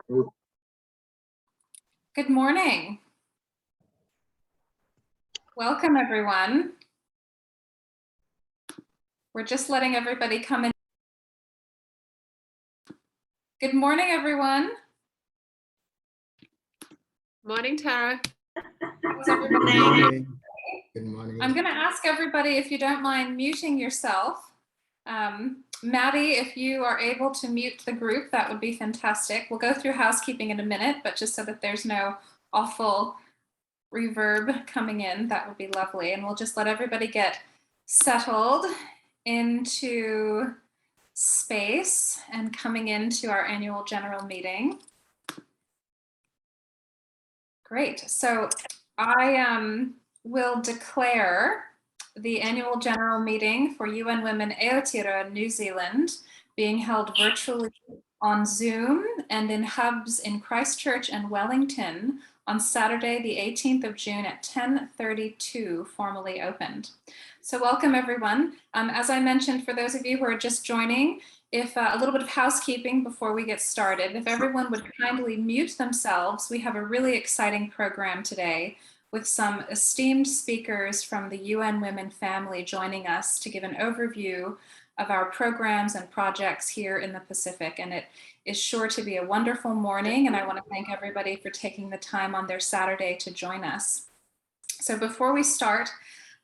Good morning. Welcome, everyone. We're just letting everybody come in. Good morning, everyone. Morning, Tara. How's everybody? Good morning. Good morning. I'm going to ask everybody, if you don't mind muting yourself. Maddie, if you are able to mute the group, that would be fantastic. We'll go through housekeeping in a minute, but just so that there's no awful reverb coming in, that would be lovely. And we'll just let everybody get settled into space and coming into our annual general meeting. Great. So I will declare the annual general meeting for UN Women Aotearoa New Zealand being held virtually on Zoom and in hubs in Christchurch and Wellington on Saturday, the 18th of June at 10:32, formally opened. So welcome, everyone. As I mentioned, for those of you who are just joining, if a little bit of housekeeping before we get started, if everyone would kindly mute themselves, we have a really exciting program today with some esteemed speakers from the UN Women family joining us to give an overview of our programs and projects here in the Pacific. And it is sure to be a wonderful morning, and I want to thank everybody for taking the time on their Saturday to join us. So before we start,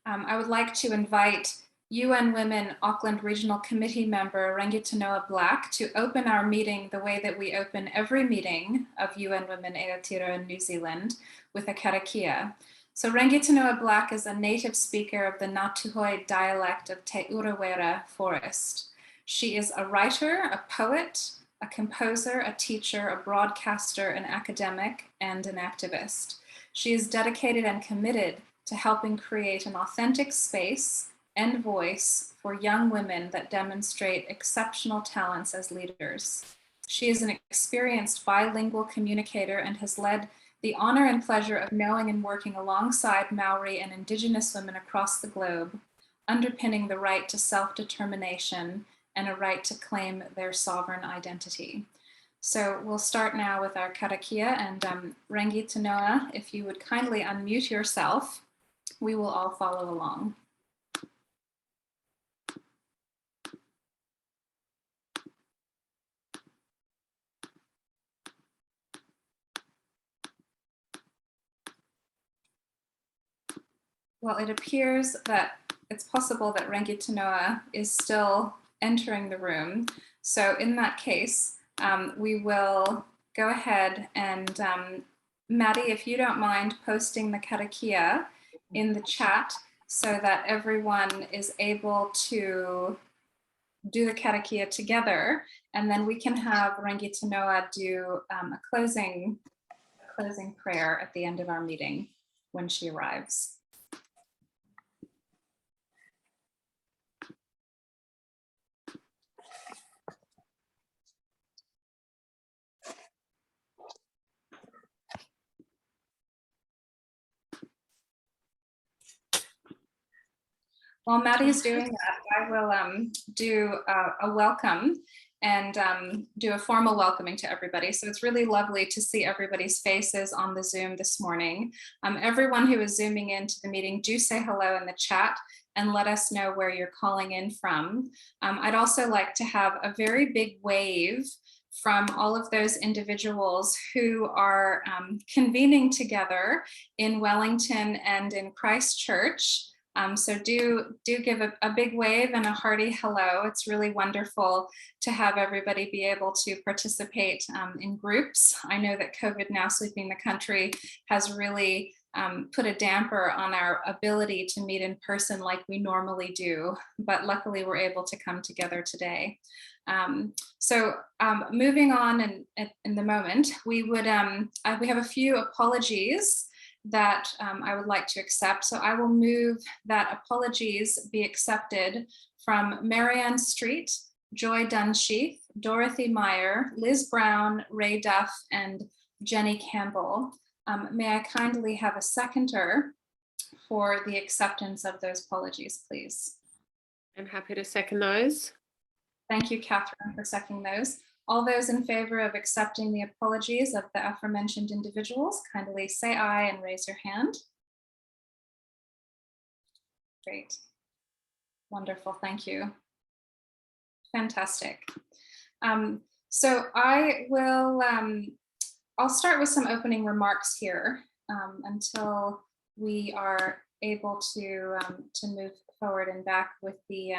I would like to invite UN Women Auckland Regional Committee member Rangitanoa Black to open our meeting the way that we open every meeting of UN Women Aotearoa New Zealand, with a karakia. So Rangitanoa Black is a native speaker of the Ngātuhoi dialect of Te Urewera Forest. She is a writer, a poet, a composer, a teacher, a broadcaster, an academic, and an activist. She is dedicated and committed to helping create an authentic space and voice for young women that demonstrate exceptional talents as leaders. She is an experienced bilingual communicator and has led the honor and pleasure of knowing and working alongside Maori and Indigenous women across the globe, underpinning the right to self-determination and a right to claim their sovereign identity. So we'll start now with our karakia, and Rangitanoa, if you would kindly unmute yourself, we will all follow along. Well, it appears that it's possible that Rangitanoa is still entering the room. So in that case, we will go ahead and Maddie, if you don't mind posting the karakia in the chat so that everyone is able to do the karakia together, and then we can have Rangitanoa do a closing prayer at the end of our meeting when she arrives. While Maddie's doing that, I will do a welcome and do a formal welcoming to everybody. So it's really lovely to see everybody's faces on the Zoom this morning. Everyone who is Zooming into the meeting, do say hello in the chat and let us know where you're calling in from. I'd also like to have a very big wave from all of those individuals who are convening together in Wellington and in Christchurch. So do give a big wave and a hearty hello. It's really wonderful to have everybody be able to participate in groups. I know that COVID now sweeping the country has really put a damper on our ability to meet in person like we normally do, but luckily we're able to come together today. Moving on in the moment, we have a few apologies that I would like to accept. So I will move that apologies be accepted from Marianne Street, Joy Dunsheath, Dorothy Meyer, Liz Brown, Ray Duff, and Jenny Campbell. May I kindly have a seconder for the acceptance of those apologies, please? I'm happy to second those. Thank you, Catherine, for seconding those. All those in favor of accepting the apologies of the aforementioned individuals, kindly say aye and raise your hand. Great. Wonderful, thank you. Fantastic. So I will, I'll start with some opening remarks here until we are able to move forward and back with the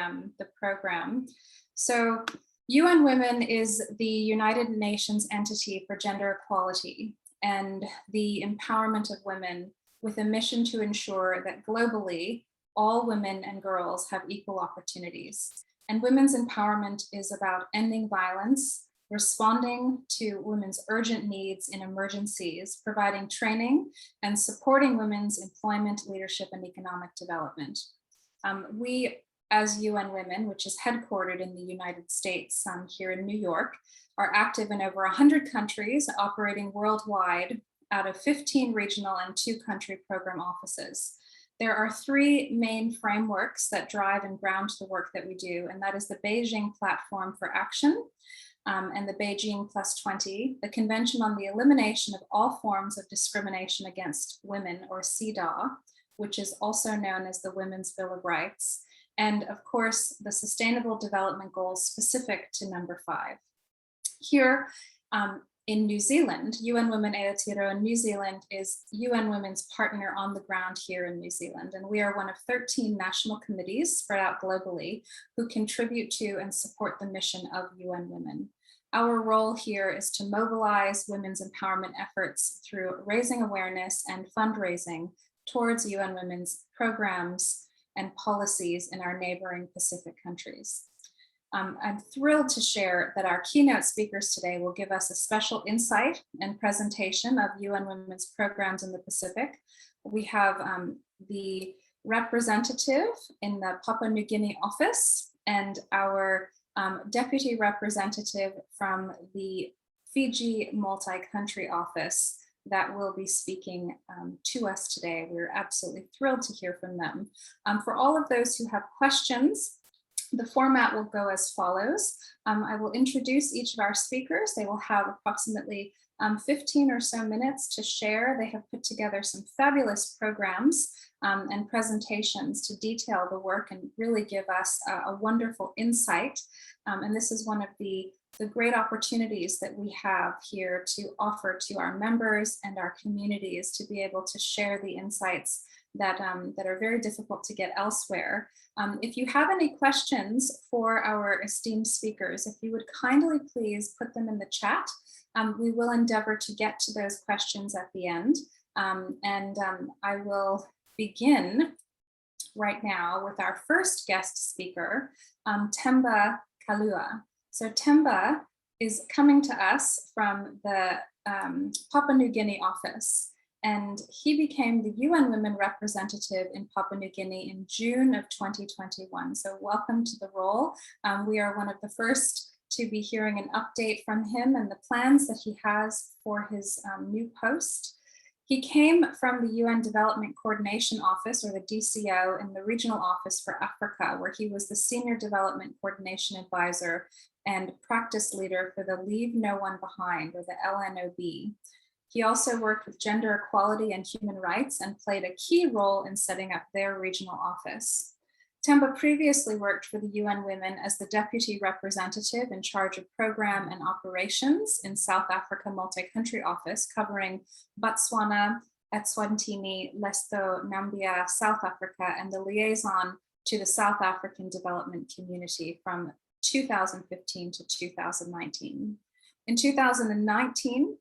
program. So UN Women is the United Nations entity for gender equality and the empowerment of women, with a mission to ensure that globally all women and girls have equal opportunities. And women's empowerment is about ending violence, responding to women's urgent needs in emergencies, providing training, and supporting women's employment, leadership, and economic development. We, as UN Women, which is headquartered in the United States here in New York, are active in over 100 countries, operating worldwide out of 15 regional and 2 country program offices. There are 3 main frameworks that drive and ground the work that we do, and that is the Beijing Platform for Action and the Beijing +20, the Convention on the Elimination of All Forms of Discrimination Against Women, or CEDAW, which is also known as the Women's Bill of Rights, and of course, the Sustainable Development Goals specific to number 5. Here in New Zealand, UN Women Aotearoa New Zealand is UN Women's partner on the ground here in New Zealand, and we are one of 13 national committees spread out globally who contribute to and support the mission of UN Women. Our role here is to mobilize women's empowerment efforts through raising awareness and fundraising towards UN Women's programs and policies in our neighboring Pacific countries. I'm thrilled to share that our keynote speakers today will give us a special insight and presentation of UN Women's programs in the Pacific. We have the representative in the Papua New Guinea office and our deputy representative from the Fiji multi-country office that will be speaking to us today. We're absolutely thrilled to hear from them. For all of those who have questions, the format will go as follows. I will introduce each of our speakers. They will have approximately 15 or so minutes to share. They have put together some fabulous programs and presentations to detail the work and really give us a wonderful insight. And this is one of the great opportunities that we have here to offer to our members and our communities to be able to share the insights that are very difficult to get elsewhere. If you have any questions for our esteemed speakers, if you would kindly please put them in the chat, we will endeavor to get to those questions at the end. I will begin right now with our first guest speaker, Themba Kalua. So Themba is coming to us from the Papua New Guinea office. And he became the UN Women representative in Papua New Guinea in June of 2021. So welcome to the role. We are one of the first to be hearing an update from him and the plans that he has for his new post. He came from the UN Development Coordination Office, or the DCO, in the Regional Office for Africa, where he was the Senior Development Coordination Advisor and Practice Leader for the Leave No One Behind, or the LNOB. He also worked with gender equality and human rights and played a key role in setting up their regional office. Themba previously worked for the UN Women as the deputy representative in charge of program and operations in South Africa multi-country office, covering Botswana, Eswatini, Lesotho, Namibia, South Africa, and the liaison to the South African development community from 2015 to 2019. In 2019,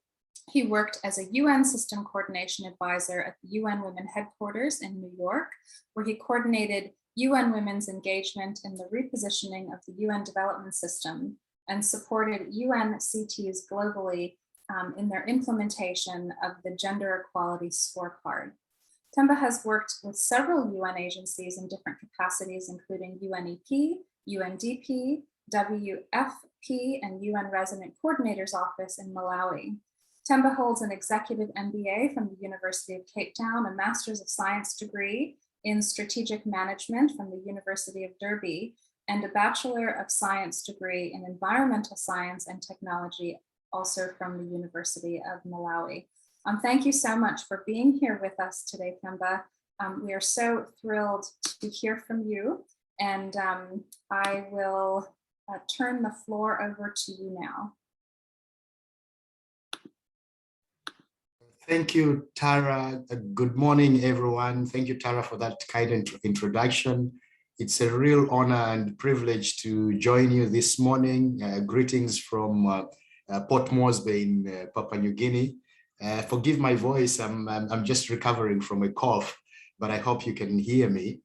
he worked as a UN System Coordination Advisor at the UN Women headquarters in New York, where he coordinated UN Women's engagement in the repositioning of the UN development system and supported UN CTs globally in their implementation of the Gender Equality Scorecard. Themba has worked with several UN agencies in different capacities, including UNEP, UNDP, WFP, and UN Resident Coordinator's Office in Malawi. Themba holds an executive MBA from the University of Cape Town, a Master's of Science degree in Strategic Management from the University of Derby, and a Bachelor of Science degree in Environmental Science and Technology, also from the University of Malawi. Thank you so much for being here with us today, Themba. We are so thrilled to hear from you, and I will turn the floor over to you now. Thank you, Tara. Good morning, everyone. Thank you, Tara, for that kind introduction. It's a real honor and privilege to join you this morning. Greetings from Port Moresby in Papua New Guinea. Forgive my voice, I'm just recovering from a cough, but I hope you can hear me.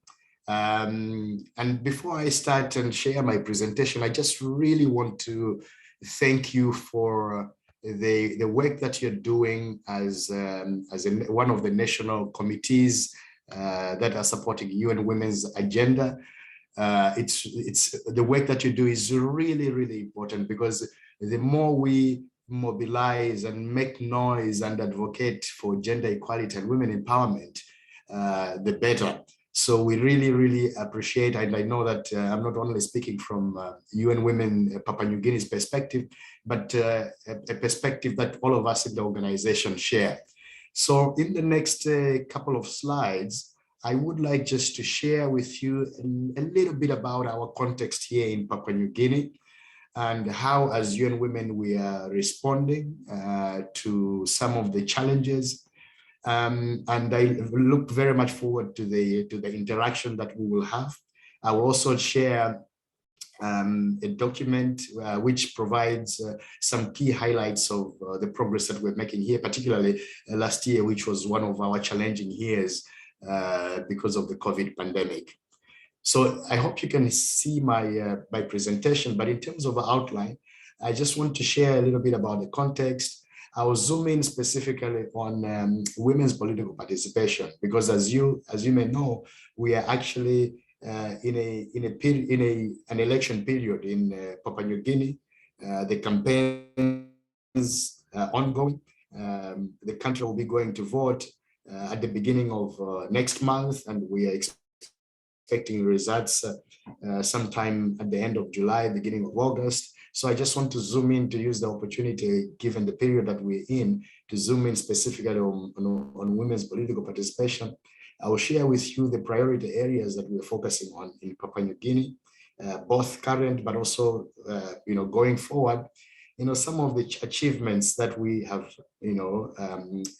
And before I start and share my presentation, I just really want to thank you for the work that you're doing as one of the national committees that are supporting UN Women's agenda. It's the work that you do is really, really important, because the more we mobilize and make noise and advocate for gender equality and women empowerment, the better. So we really, really appreciate, and I know that I'm not only speaking from UN Women Papua New Guinea's perspective, but a perspective that all of us in the organization share. So in the next couple of slides, I would like just to share with you a little bit about our context here in Papua New Guinea, and how as UN Women we are responding to some of the challenges. And I look very much forward to the interaction that we will have. I will also share a document which provides some key highlights of the progress that we're making here, particularly last year, which was one of our challenging years because of the COVID pandemic. So I hope you can see my presentation, but in terms of outline, I just want to share a little bit about the context. I will zoom in specifically on women's political participation, because as you may know, we are actually in an election period in Papua New Guinea. The campaign is ongoing. The country will be going to vote at the beginning of next month, and we are expecting results sometime at the end of July, beginning of August. So I just want to zoom in, to use the opportunity, given the period that we're in, to zoom in specifically on women's political participation. I will share with you the priority areas that we're focusing on in Papua New Guinea, both current but also going forward. Some of the achievements that we have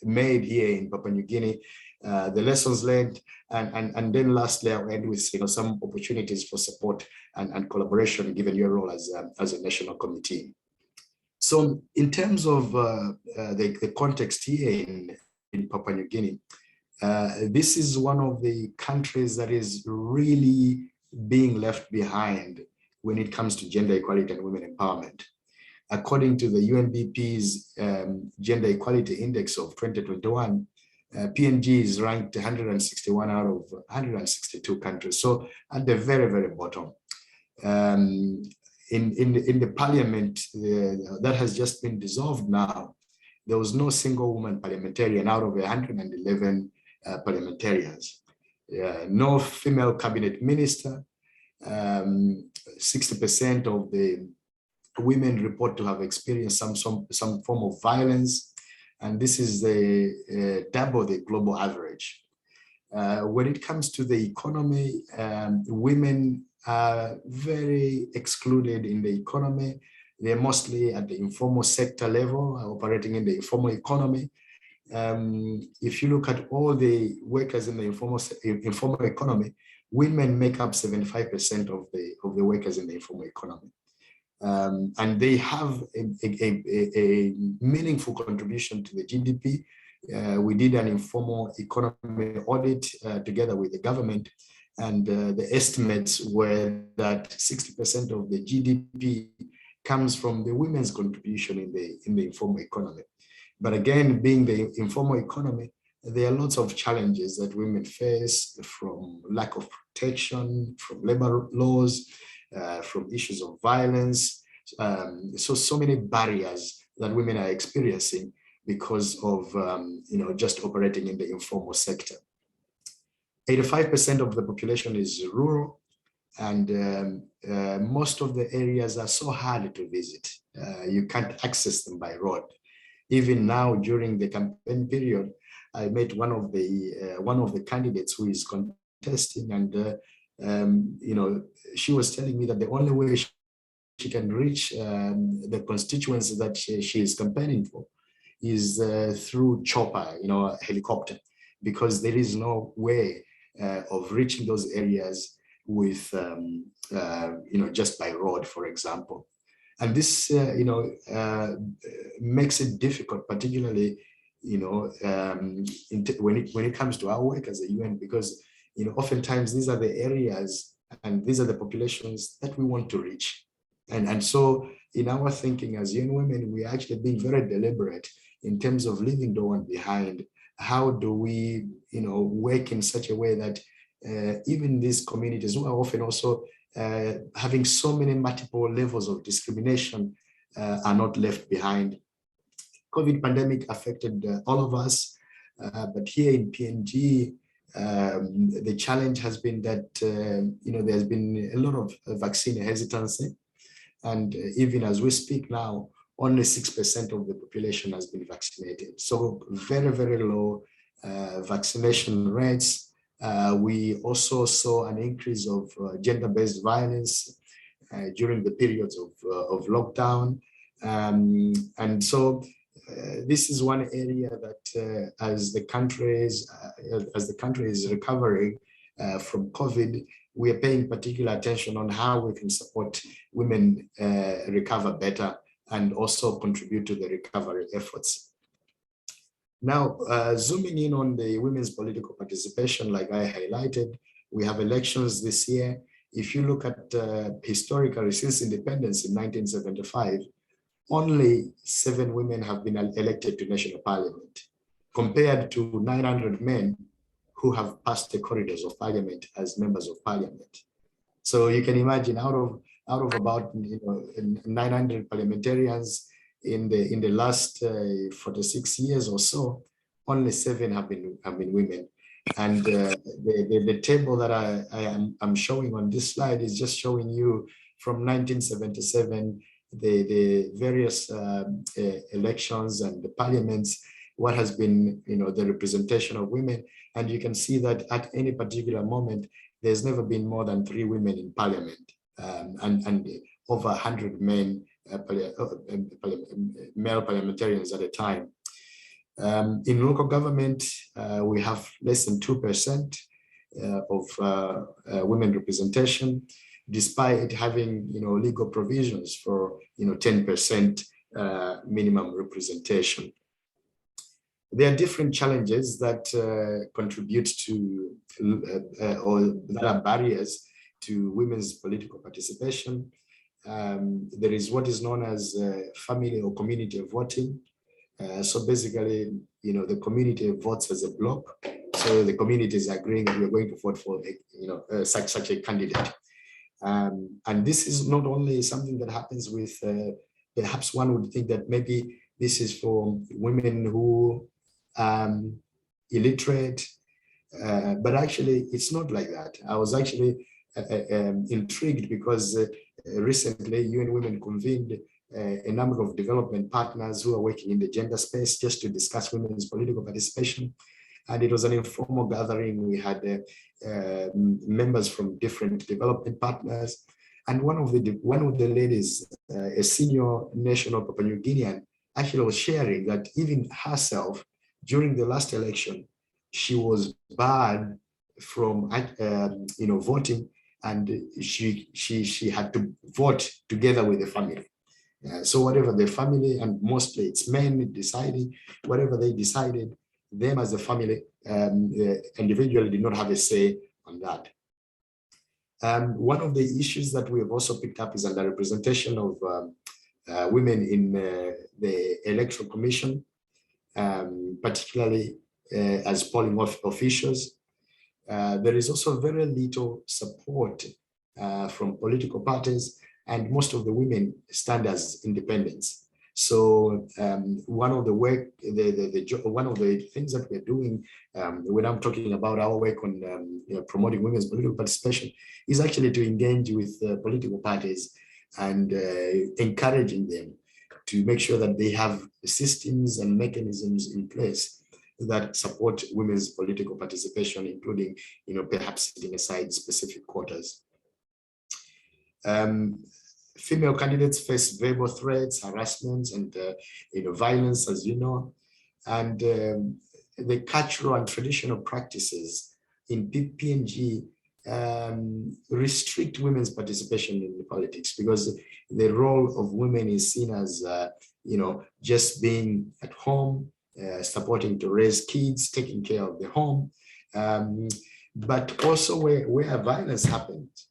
made here in Papua New Guinea, the lessons learned, and then lastly I'll end with some opportunities for support and collaboration, given your role as a national committee. So in terms of the context here in Papua New Guinea, this is one of the countries that is really being left behind when it comes to gender equality and women empowerment. According to the UNDP's Gender Equality Index of 2021, PNG is ranked 161 out of 162 countries, so at the very, very bottom. In the parliament that has just been dissolved now, there was no single woman parliamentarian out of 111 parliamentarians. No female cabinet minister. 60% of the women report to have experienced some form of violence, and this is double the global average. When it comes to the economy, women are very excluded in the economy. They're mostly at the informal sector level, operating in the informal economy. If you look at all the workers in the informal economy, women make up 75% of the workers in the informal economy. And they have a meaningful contribution to the GDP. We did an informal economy audit together with the government, and the estimates were that 60% of the GDP comes from the women's contribution in the informal economy. But again, being the informal economy, there are lots of challenges that women face, from lack of protection, from labor laws, from issues of violence. So many barriers that women are experiencing because of just operating in the informal sector. 85% of the population is rural. And most of the areas are so hard to visit. You can't access them by road. Even now, during the campaign period, I met one of the candidates who is contesting, and she was telling me that the only way she can reach the constituents that she is campaigning for is through chopper, helicopter, because there is no way of reaching those areas with just by road, for example. And this makes it difficult, particularly when it comes to our work as a UN, because oftentimes these are the areas and these are the populations that we want to reach. And so in our thinking as young women, we are actually being very deliberate in terms of leaving no one behind. How do we work in such a way that even these communities who are often also having so many multiple levels of discrimination are not left behind. COVID pandemic affected all of us, but here in PNG, the challenge has been that there's been a lot of vaccine hesitancy, and even as we speak now, only 6% of the population has been vaccinated. So very, very low vaccination rates. We also saw an increase of gender-based violence during the periods of lockdown. And so this is one area that as the country is recovering from COVID, we are paying particular attention on how we can support women recover better and also contribute to the recovery efforts. Now, zooming in on the women's political participation, like I highlighted, we have elections this year. If you look at historically, since independence in 1975, only 7 women have been elected to national parliament, compared to 900 men who have passed the corridors of parliament as members of parliament. So you can imagine, out of about 900 parliamentarians in the last 46 years or so, only 7 have been women. And the table that I'm showing on this slide is just showing you from 1977 the various elections and the parliaments, what has been the representation of women. And you can see that at any particular moment, there's never been more than 3 women in parliament, and over 100 men, male parliamentarians at a time. In local government, we have less than 2% of women representation, despite having legal provisions for 10% minimum representation. There are different challenges that contribute to or that are barriers to women's political participation. There is what is known as family or community voting. So basically, the community votes as a block. So the community is agreeing that we're going to vote for such a candidate. And this is not only something that happens with, perhaps one would think that maybe this is for women who illiterate, but actually it's not like that. I was actually intrigued because recently UN Women convened a number of development partners who are working in the gender space just to discuss women's political participation. And it was an informal gathering. We had members from different development partners. And one of the ladies, a senior national Papua New Guinean, actually was sharing that even herself, during the last election, she was barred from voting, and she had to vote together with the family. So whatever the family, and mostly it's men deciding, whatever they decided, them as a family individually did not have a say on that. One of the issues that we have also picked up is underrepresentation of women in the Electoral Commission, particularly as polling officials. There is also very little support from political parties, and most of the women stand as independents. So one of the one of the things that we're doing when I'm talking about our work on promoting women's political participation is actually to engage with political parties and encouraging them to make sure that they have systems and mechanisms in place that support women's political participation, including, perhaps setting aside specific quotas. Female candidates face verbal threats, harassments, and violence, as you know, and the cultural and traditional practices in PNG restrict women's participation in the politics, because the role of women is seen as just being at home, supporting to raise kids, taking care of the home, but also where violence happens,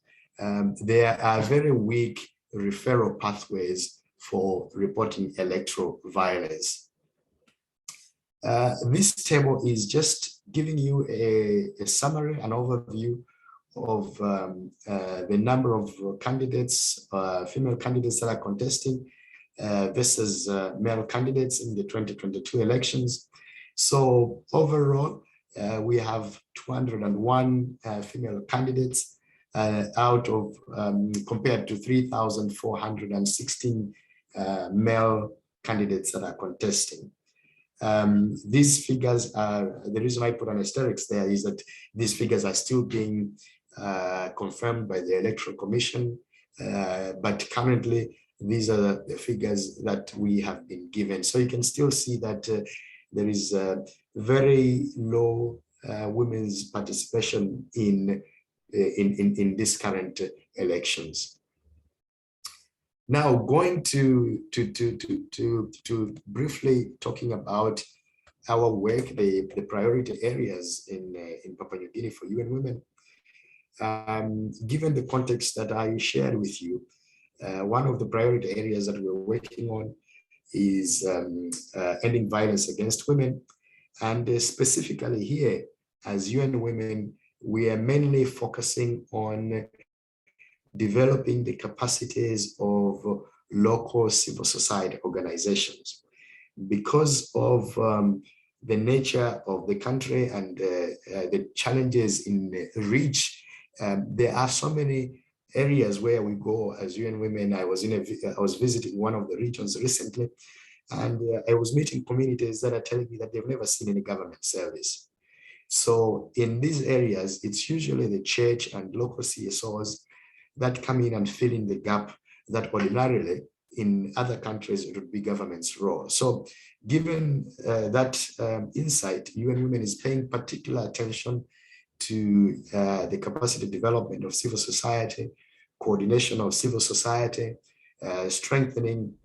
there are very weak referral pathways for reporting electoral violence. This table is just giving you a summary, an overview of the number of candidates, female candidates that are contesting versus male candidates in the 2022 elections. So overall, we have 201 female candidates out of compared to 3,416 male candidates that are contesting. These figures are, the reason I put an asterisk there is that these figures are still being confirmed by the Electoral Commission, but currently these are the figures that we have been given. So you can still see that there is very low women's participation in this current elections. Now, going to briefly talking about our work, the priority areas in Papua New Guinea for UN Women. Given the context that I shared with you, one of the priority areas that we're working on is ending violence against women. And specifically here, as UN Women, we are mainly focusing on developing the capacities of local civil society organizations. Because of the nature of the country and the challenges in reach, there are so many areas where we go as UN Women. I was visiting one of the regions recently, and I was meeting communities that are telling me that they've never seen any government service. So in these areas, it's usually the church and local CSOs that come in and fill in the gap that ordinarily in other countries it would be government's role. So given that insight, UN Women is paying particular attention to the capacity development of civil society, coordination of civil society, strengthening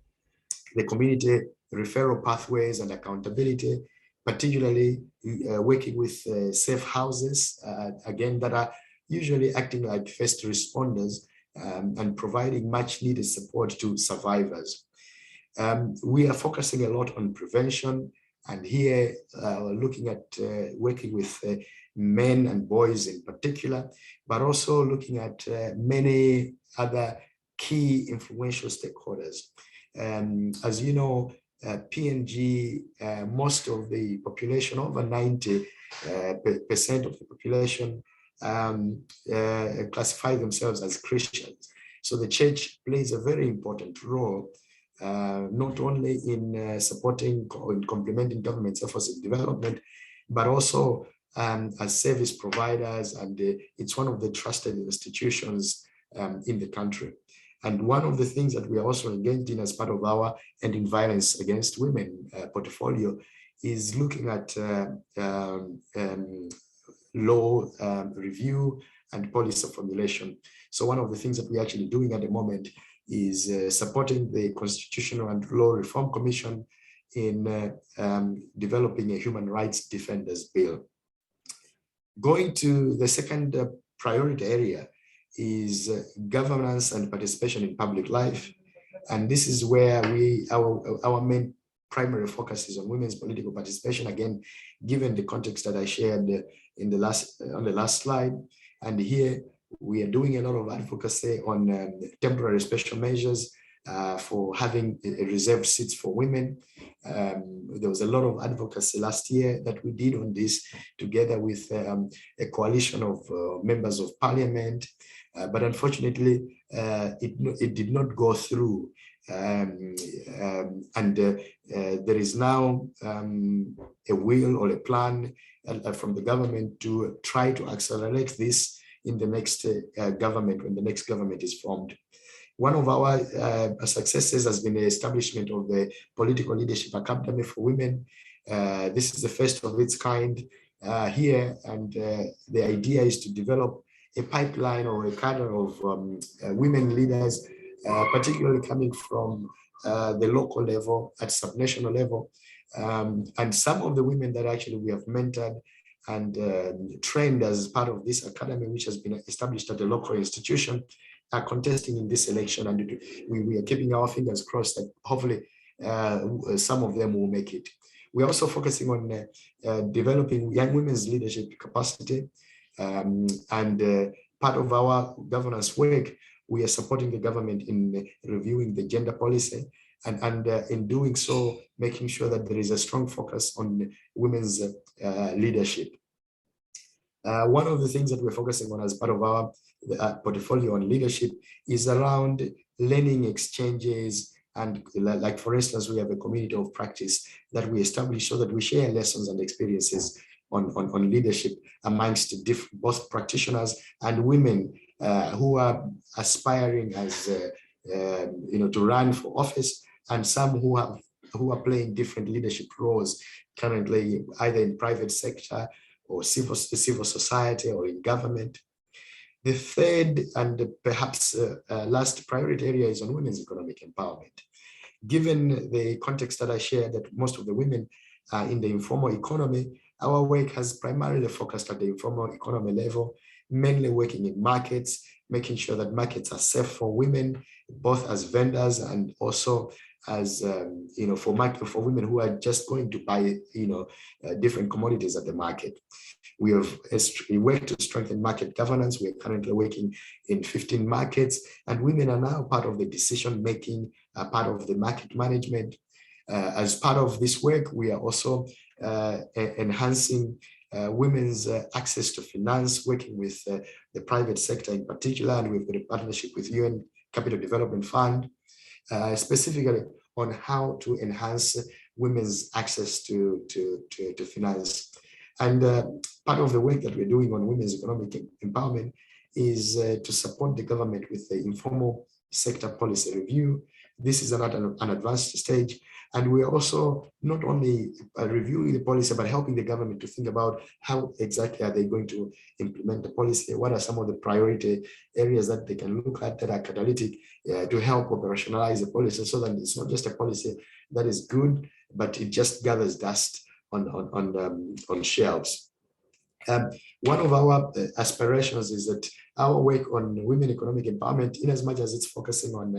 the community referral pathways and accountability, particularly working with safe houses, again, that are usually acting like first responders and providing much needed support to survivors. We are focusing a lot on prevention, and here looking at working with men and boys in particular, but also looking at many other key influential stakeholders. As you know, PNG, most of the population, over 90% of the population, classify themselves as Christians. So the church plays a very important role, not only in supporting and complementing government's efforts in development, but also as service providers, and it's one of the trusted institutions in the country. And one of the things that we are also engaged in as part of our ending violence against women portfolio is looking at law review and policy formulation. So one of the things that we're actually doing at the moment is supporting the Constitutional and Law Reform Commission in developing a human rights defenders bill. Going to the second priority area is governance and participation in public life. And this is where our main primary focus is on women's political participation, again, given the context that I shared in the on the last slide. And here we are doing a lot of advocacy on temporary special measures for having reserved seats for women. There was a lot of advocacy last year that we did on this together with a coalition of members of parliament, but unfortunately it did not go through. There is now a will or a plan from the government to try to accelerate this in the next government, when the next government is formed. One of our successes has been the establishment of the Political Leadership Academy for Women. This is the first of its kind here, and the idea is to develop a pipeline or a cadre of women leaders, particularly coming from the local level, at subnational level. And some of the women that actually we have mentored and trained as part of this academy, which has been established at a local institution, are contesting in this election, and we are keeping our fingers crossed that hopefully some of them will make it. We're also focusing on developing young women's leadership capacity, and part of our governance work, we are supporting the government in reviewing the gender policy, and in doing so, making sure that there is a strong focus on women's leadership. One of the things that we're focusing on as part of our portfolio on leadership is around learning exchanges, and like for instance, we have a community of practice that we establish so that we share lessons and experiences on leadership amongst both practitioners and women who are aspiring as to run for office, and some who are playing different leadership roles currently, either in private sector or civil society or in government. The third and perhaps last priority area is on women's economic empowerment. Given the context that I shared, that most of the women are in the informal economy, our work has primarily focused at the informal economy level, mainly working in markets, making sure that markets are safe for women, both as vendors and also as for women who are just going to buy different commodities at the market. We have worked to strengthen market governance. We are currently working in 15 markets, and women are now part of the decision making, part of the market management. As part of this work, we are also enhancing women's access to finance, working with the private sector in particular, and we've got a partnership with UN Capital Development Fund, specifically on how to enhance women's access to finance. And part of the work that we're doing on women's economic empowerment is to support the government with the informal sector policy review. This is at an advanced stage. And we are also not only reviewing the policy, but helping the government to think about how exactly are they going to implement the policy, what are some of the priority areas that they can look at that are catalytic to help operationalize the policy, so that it's not just a policy that is good, but it just gathers dust on shelves. One of our aspirations is that our work on women economic empowerment, in as much as it's focusing on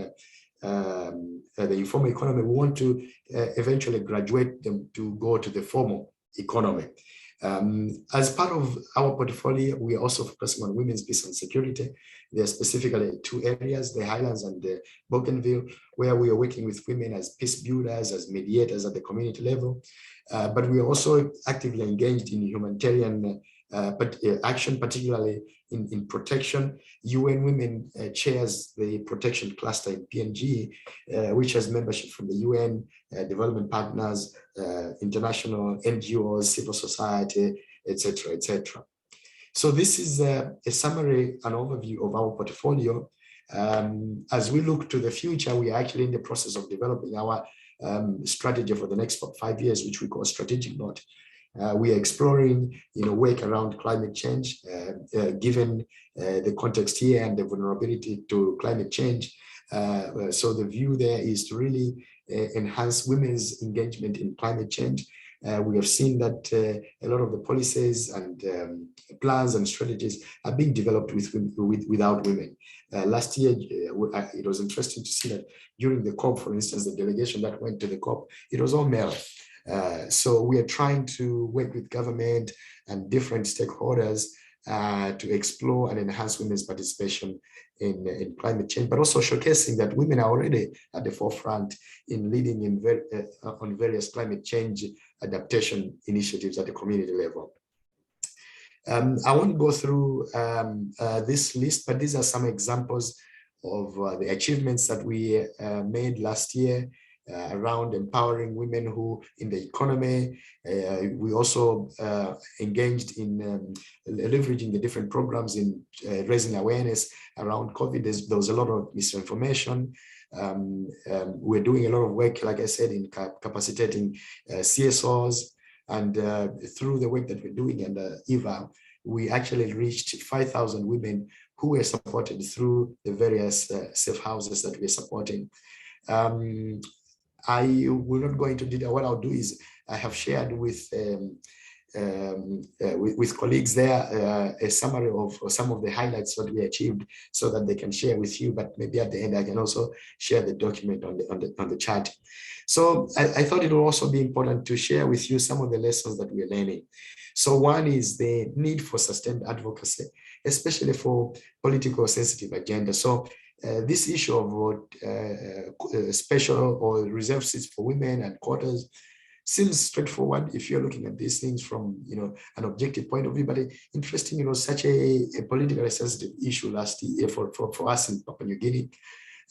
the informal economy, we want to eventually graduate them to go to the formal economy. As part of our portfolio, we are also focusing on women's peace and security. There are specifically two areas, the Highlands and the Bougainville, where we are working with women as peace builders, as mediators at the community level. But we are also actively engaged in humanitarian action, particularly in protection. UN Women chairs the protection cluster in PNG, which has membership from the UN, development partners, international NGOs, civil society, etc., etc. So this is a summary, an overview of our portfolio. As we look to the future, we are actually in the process of developing our strategy for the next 5 years, which we call strategic note. We are exploring, work around climate change, given the context here and the vulnerability to climate change. So the view there is to really enhance women's engagement in climate change. We have seen that a lot of the policies and plans and strategies are being developed without women. Last year, it was interesting to see that during the COP, for instance, the delegation that went to the COP, it was all male. So we are trying to work with government and different stakeholders to explore and enhance women's participation in climate change, but also showcasing that women are already at the forefront in leading on various climate change adaptation initiatives at the community level. I won't go through this list, but these are some examples of the achievements that we made last year around empowering women who in the economy. We also engaged in leveraging the different programs in raising awareness around COVID. There was a lot of misinformation. We're doing a lot of work, like I said, in capacitating CSOs. And through the work that we're doing under EVA, we actually reached 5,000 women who were supported through the various safe houses that we're supporting. I will not go into detail. What I'll do is I have shared with colleagues there a summary of some of the highlights that we achieved so that they can share with you, but maybe at the end I can also share the document on the chat. So I thought it would also be important to share with you some of the lessons that we're learning. So one is the need for sustained advocacy, especially for political sensitive agenda. So this issue of special or reserved seats for women and quotas seems straightforward if you're looking at these things from an objective point of view, but interesting, such a politically sensitive issue last year for us in Papua New Guinea.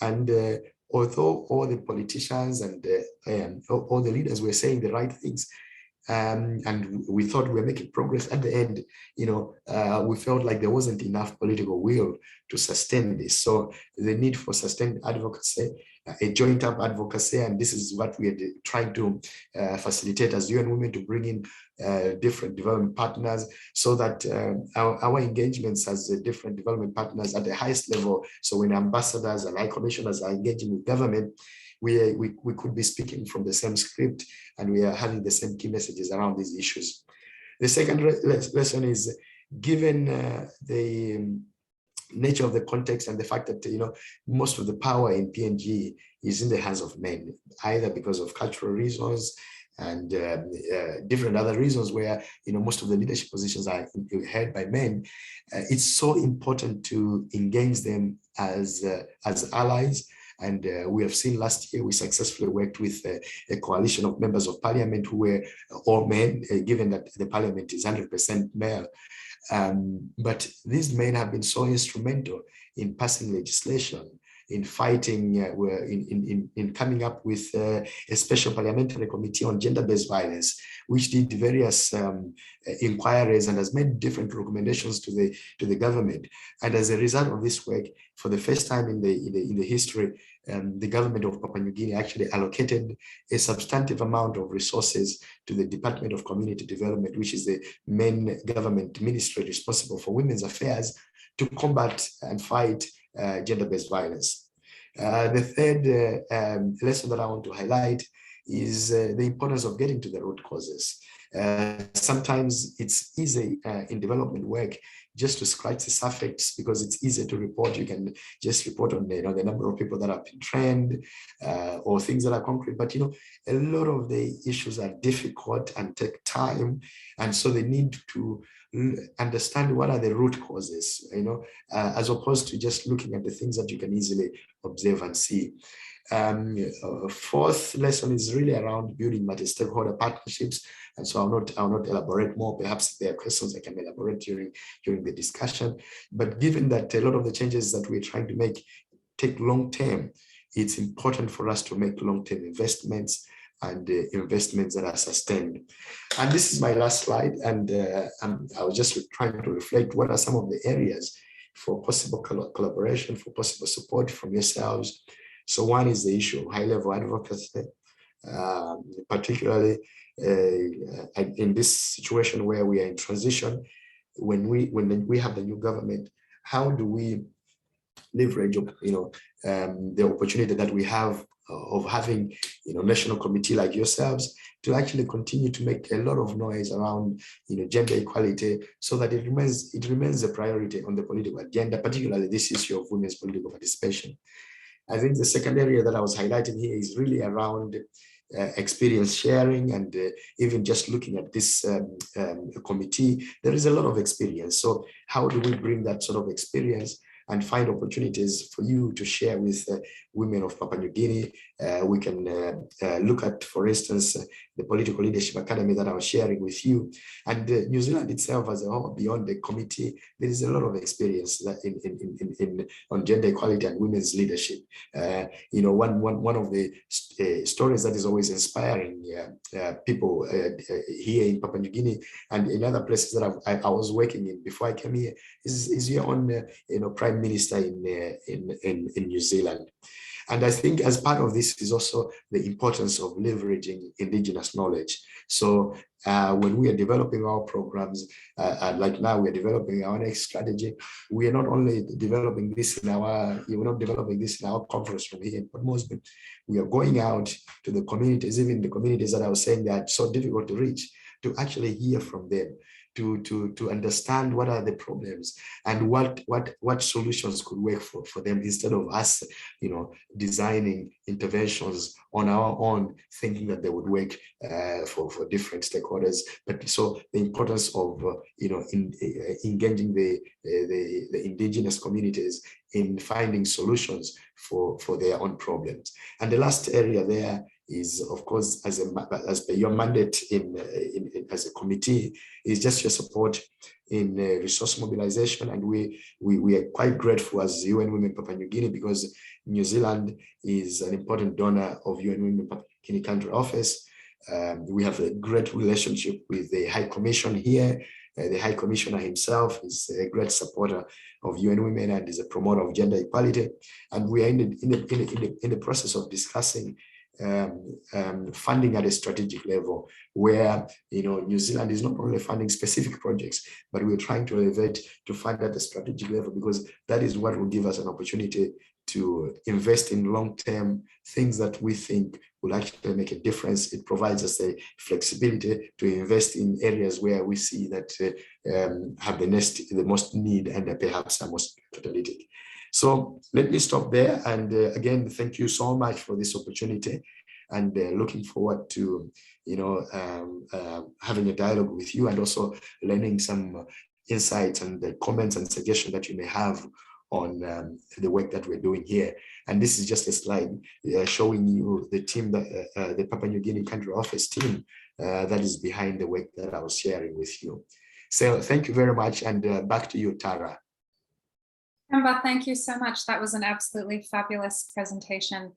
And although all the politicians and all the leaders were saying the right things, and we thought we were making progress, at the end, we felt like there wasn't enough political will to sustain this. So the need for sustained advocacy, a joint up advocacy, and this is what we are trying to facilitate as UN Women, to bring in different development partners, so that our engagements as different development partners at the highest level, so when ambassadors and high commissioners are engaging with government, we could be speaking from the same script, and we are having the same key messages around these issues. The second lesson is, given the nature of the context and the fact that most of the power in PNG is in the hands of men, either because of cultural reasons and different other reasons where most of the leadership positions are held by men, it's so important to engage them as allies. And we have seen last year, we successfully worked with a coalition of members of parliament who were all men, given that the parliament is 100% male. But these men have been so instrumental in passing legislation, in fighting, in coming up with a special parliamentary committee on gender-based violence, which did various inquiries and has made different recommendations to the government. And as a result of this work, for the first time in the history, the government of Papua New Guinea actually allocated a substantive amount of resources to the Department of Community Development, which is the main government ministry responsible for women's affairs, to combat and fight gender-based violence. The third lesson that I want to highlight is the importance of getting to the root causes. Sometimes it's easy in development work just to scratch the surface because it's easy to report. You can just report on the number of people that have been trained or things that are concrete. But a lot of the issues are difficult and take time, and so they need to understand what are the root causes, as opposed to just looking at the things that you can easily observe and see. Fourth lesson is really around building multi-stakeholder partnerships, and so I'll not elaborate more. Perhaps if there are questions I can elaborate during the discussion. But given that a lot of the changes that we're trying to make take long term, it's important for us to make long-term investments and investments that are sustained. And this is my last slide, and I was just trying to reflect what are some of the areas for possible collaboration, for possible support from yourselves. So one is the issue of high-level advocacy, particularly in this situation where we are in transition. When we have the new government, how do we leverage the opportunity that we have of having national committee like yourselves to actually continue to make a lot of noise around gender equality, so that it remains a priority on the political agenda, particularly this issue of women's political participation. I think the second area that I was highlighting here is really around experience sharing, and even just looking at this committee, there is a lot of experience. So how do we bring that sort of experience and find opportunities for you to share with women of Papua New Guinea. We can look at, for instance, the Political Leadership Academy that I was sharing with you. And New Zealand itself as a whole, beyond the committee, there is a lot of experience that on gender equality and women's leadership. One of the stories that is always inspiring people here in Papua New Guinea and in other places that I was working in before I came here is your own Prime Minister in New Zealand. And I think as part of this is also the importance of leveraging indigenous knowledge. So when we are developing our programs, like now we're developing our next strategy, we are not only developing this in our, we're not developing this in our conference room here, but mostly we are going out to the communities, even the communities that I was saying that are so difficult to reach, to actually hear from them, to understand what are the problems and what solutions could work for them, instead of us, designing interventions on our own, thinking that they would work for different stakeholders. But so the importance of engaging the indigenous communities in finding solutions for their own problems. And the last area there is, of course, as per your mandate as a committee, is just your support in resource mobilization. And we are quite grateful as UN Women Papua New Guinea, because New Zealand is an important donor of UN Women Papua New Guinea country office. We have a great relationship with the High Commission here. The High Commissioner himself is a great supporter of UN Women and is a promoter of gender equality. And we are in the process of discussing funding at a strategic level, where New Zealand is not only funding specific projects, but we're trying to elevate to fund at the strategic level, because that is what will give us an opportunity to invest in long-term things that we think will actually make a difference. It provides us a flexibility to invest in areas where we see that have the most need and perhaps are most catalytic. So let me stop there. And again, thank you so much for this opportunity, and looking forward to having a dialogue with you, and also learning some insights and the comments and suggestions that you may have on the work that we're doing here. And this is just a slide showing you the team, the Papua New Guinea country office team that is behind the work that I was sharing with you. So thank you very much, and back to you, Tara. Themba, thank you so much. That was an absolutely fabulous presentation.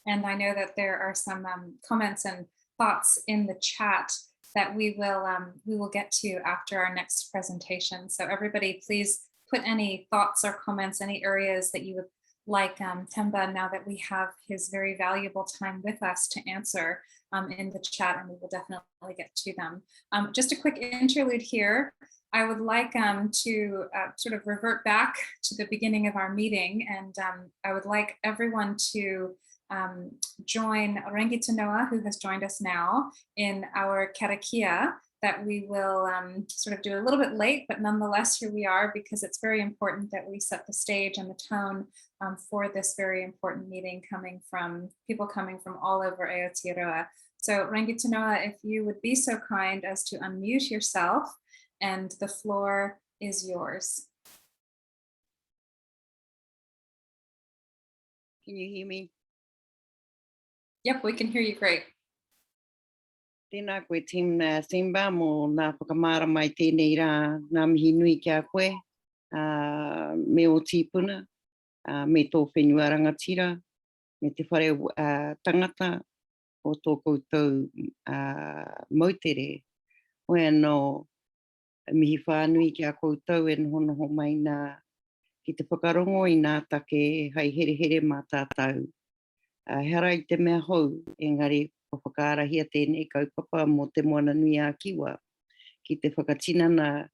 And I know that there are some comments and thoughts in the chat that we will get to after our next presentation. So everybody, please put any thoughts or comments, any areas that you would like Themba, now that we have his very valuable time with us, to answer in the chat, and we will definitely get to them. Just a quick interlude here. I would like to sort of revert back to the beginning of our meeting, and I would like everyone to join Rangitanoa, who has joined us now, in our karakia that we will sort of do a little bit late, but nonetheless here we are, because it's very important that we set the stage and the tone for this very important meeting, people coming from all over Aotearoa. So Rangitanoa, if you would be so kind as to unmute yourself, and the floor is yours. Can you hear me? Yep, we can hear you great. Tēnā koe team Themba, mō nā whakamara mai tēnei rā ngā mihi nui kia koe, me o tīpuna, me tō whenua rangatira, me te whare tangata o tō koutou mautere. Oe anō mihi whānui kia koutou e noho mai nā ki te whakarongo i nā take hai here here mā tātou. Hera i te mea hou, engari whakarahia tēnei kaupapa mō te moana nui a kiwa, ki te whakatinana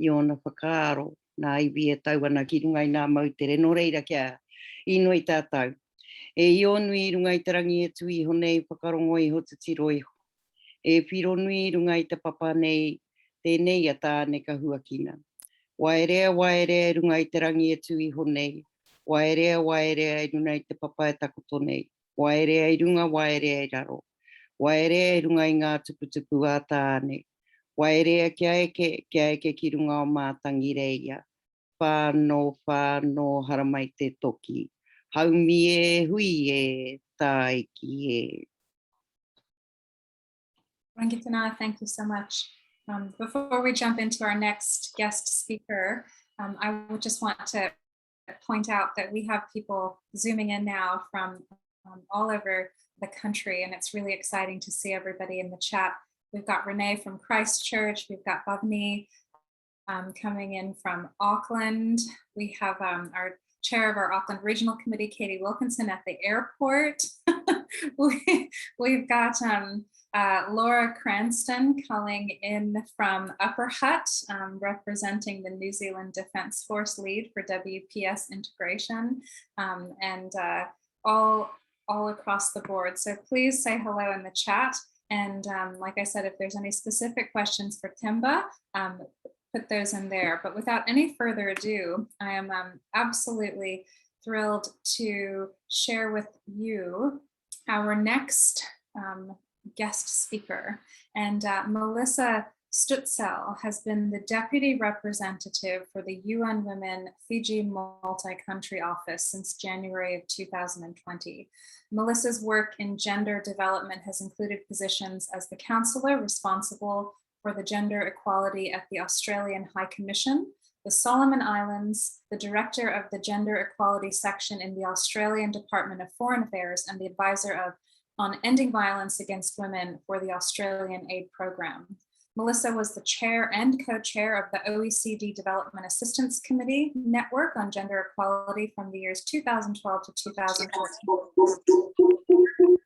i ona whakaaro, nā iwi e tau ana ki runga i nā mautere, no reira kia inoi tātou. E io nui runga i te rangi e tui honei whakarongo i hotu tiro iho. E whiro nui runga i te papa nei, tēnei a tāne ka huakina. Waerea runga i te rangi e tui honei, waerea i runga i te papa e takoto nei, waerea i runga, waerea i raro. Waerea i runga i ngā tuputupu a tāne. Waerea kia eke ki runga o mātangi reia. no haramai te toki. Haumi e hui e taiki e. Rangitana, thank you so much. Before we jump into our next guest speaker, I would just want to point out that we have people zooming in now from all over the country, and it's really exciting to see everybody in the chat. We've got Renee from Christchurch, we've got Bhavni coming in from Auckland. We have our chair of our Auckland Regional Committee, Katie Wilkinson, at the airport. We've got Laura Cranston calling in from Upper Hutt, representing the New Zealand Defence Force lead for WPS integration, and all across the board. So please say hello in the chat. And like I said, if there's any specific questions for Themba, put those in there. But without any further ado, I am absolutely thrilled to share with you our next guest speaker. And Melissa Stutsel has been the Deputy Representative for the UN Women Fiji Multi-Country Office since January of 2020. Melissa's work in gender development has included positions as the counselor responsible for the gender equality at the Australian High Commission, the Solomon Islands, the director of the gender equality section in the Australian Department of Foreign Affairs, and the advisor on ending violence against women for the Australian Aid Program. Melissa was the chair and co-chair of the OECD Development Assistance Committee Network on Gender Equality from the years 2012 to 2014.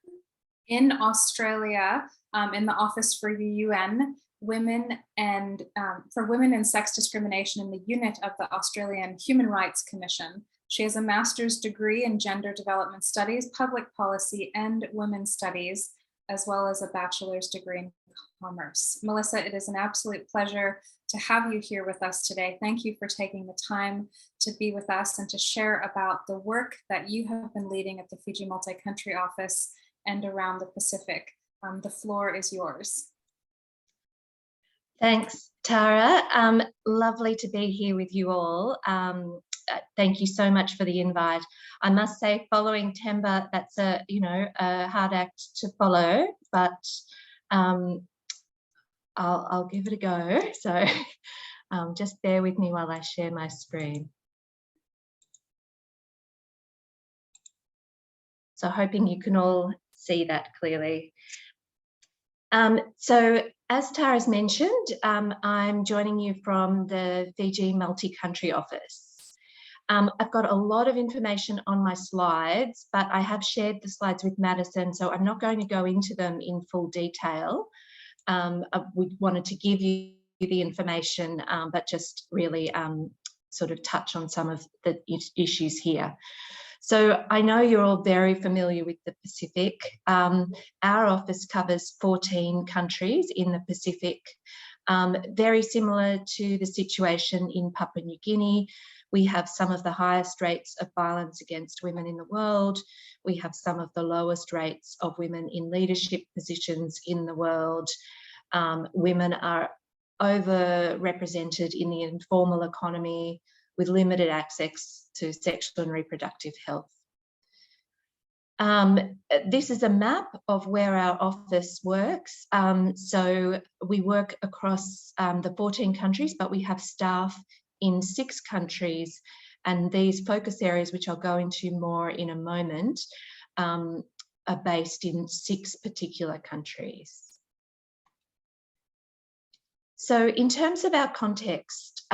In Australia, in the Office for the UN, for Women and Sex Discrimination in the unit of the Australian Human Rights Commission. She has a master's degree in Gender Development Studies, Public Policy, and Women's Studies, as well as a bachelor's degree in commerce. Melissa, it is an absolute pleasure to have you here with us today. Thank you for taking the time to be with us and to share about the work that you have been leading at the Fiji Multi-Country Office and around the Pacific. The floor is yours. Thanks, Tara. Lovely to be here with you all. Thank you so much for the invite. I must say, following Themba, that's a hard act to follow, but I'll give it a go. So just bear with me while I share my screen. So hoping you can all see that clearly. So as Tara's mentioned, I'm joining you from the Fiji Multi-Country Office. I've got a lot of information on my slides, but I have shared the slides with Madison, so I'm not going to go into them in full detail. We wanted to give you the information, but just really sort of touch on some of the issues here. So I know you're all very familiar with the Pacific. Our office covers 14 countries in the Pacific, very similar to the situation in Papua New Guinea. We have some of the highest rates of violence against women in the world. We have some of the lowest rates of women in leadership positions in the world. Women are overrepresented in the informal economy with limited access to sexual and reproductive health. This is a map of where our office works. So we work across the 14 countries, but we have staff in 6 countries, and these focus areas, which I'll go into more in a moment, are based in 6 particular countries. So in terms of our context,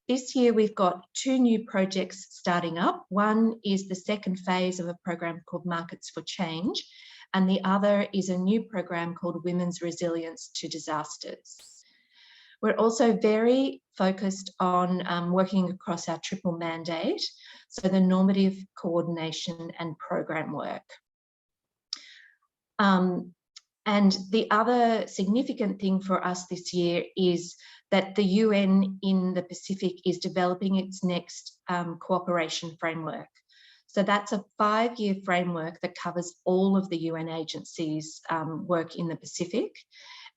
this year we've got 2 new projects starting up. One is the second phase of a program called Markets for Change, and the other is a new program called Women's Resilience to Disasters. We're also very focused on working across our triple mandate, so the normative, coordination and program work. And the other significant thing for us this year is that the UN in the Pacific is developing its next cooperation framework. So that's a 5-year framework that covers all of the UN agencies' work in the Pacific,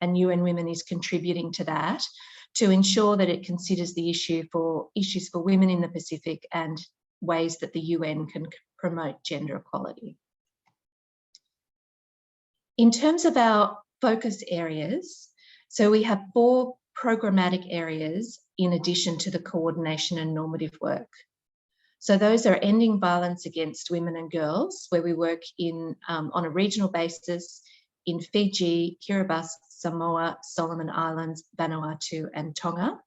and UN Women is contributing to that to ensure that it considers the issues for women in the Pacific and ways that the UN can promote gender equality. In terms of our focus areas, so we have 4 programmatic areas in addition to the coordination and normative work. So those are ending violence against women and girls, where we work on a regional basis in Fiji, Kiribati, Samoa, Solomon Islands, Vanuatu and Tonga.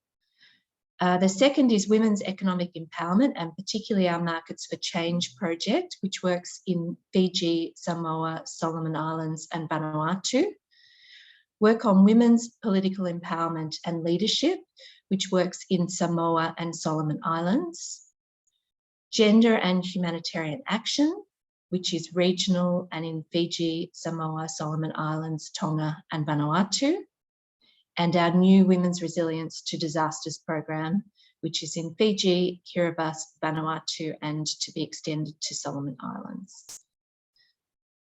The second is women's economic empowerment, and particularly our Markets for Change project, which works in Fiji, Samoa, Solomon Islands and Vanuatu. Work on women's political empowerment and leadership, which works in Samoa and Solomon Islands. Gender and humanitarian action, which is regional and in Fiji, Samoa, Solomon Islands, Tonga and Vanuatu. And our new Women's Resilience to Disasters program, which is in Fiji, Kiribati, Vanuatu, and to be extended to Solomon Islands.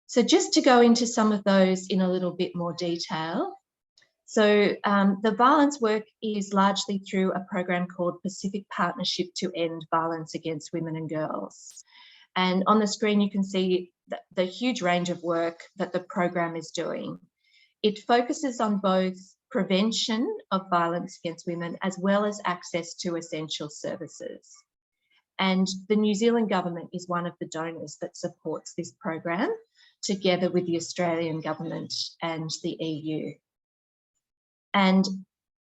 So just to go into some of those in a little bit more detail. So the violence work is largely through a program called Pacific Partnership to End Violence Against Women and Girls. And on the screen, you can see the huge range of work that the program is doing. It focuses on both prevention of violence against women as well as access to essential services. And the New Zealand government is one of the donors that supports this program, together with the Australian government and the EU. And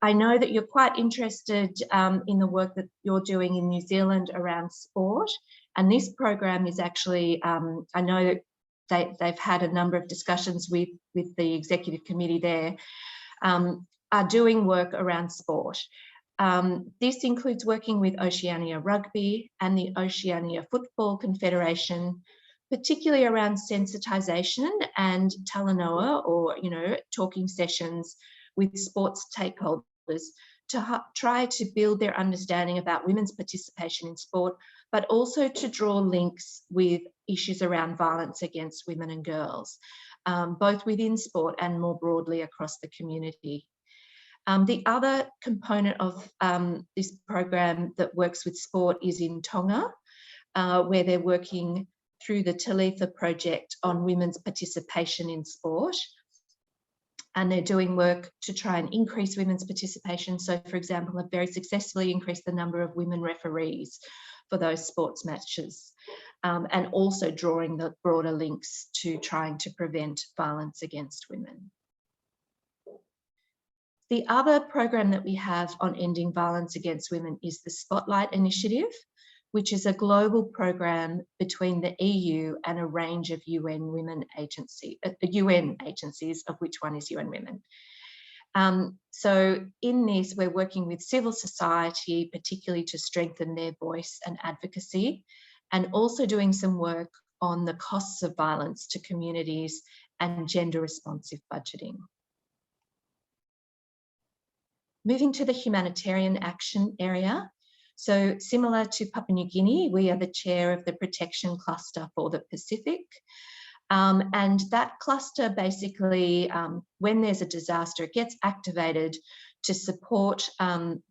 I know that you're quite interested in the work that you're doing in New Zealand around sport. And this program is actually, I know that they've had a number of discussions with the executive committee there, are doing work around sport. This includes working with Oceania Rugby and the Oceania Football Confederation, particularly around sensitisation and talanoa, or talking sessions with sports stakeholders to try to build their understanding about women's participation in sport, but also to draw links with issues around violence against women and girls, both within sport and more broadly across the community. The other component of this program that works with sport is in Tonga, where they're working through the Talitha project on women's participation in sport. And they're doing work to try and increase women's participation. So, for example, have very successfully increased the number of women referees for those sports matches, and also drawing the broader links to trying to prevent violence against women. The other program that we have on ending violence against women is the Spotlight Initiative, which is a global program between the EU and a range of UN agencies, of which one is UN Women. So in this, we're working with civil society, particularly to strengthen their voice and advocacy, and also doing some work on the costs of violence to communities and gender responsive budgeting. Moving to the humanitarian action area. So similar to Papua New Guinea, we are the chair of the protection cluster for the Pacific. And that cluster basically, when there's a disaster, it gets activated to support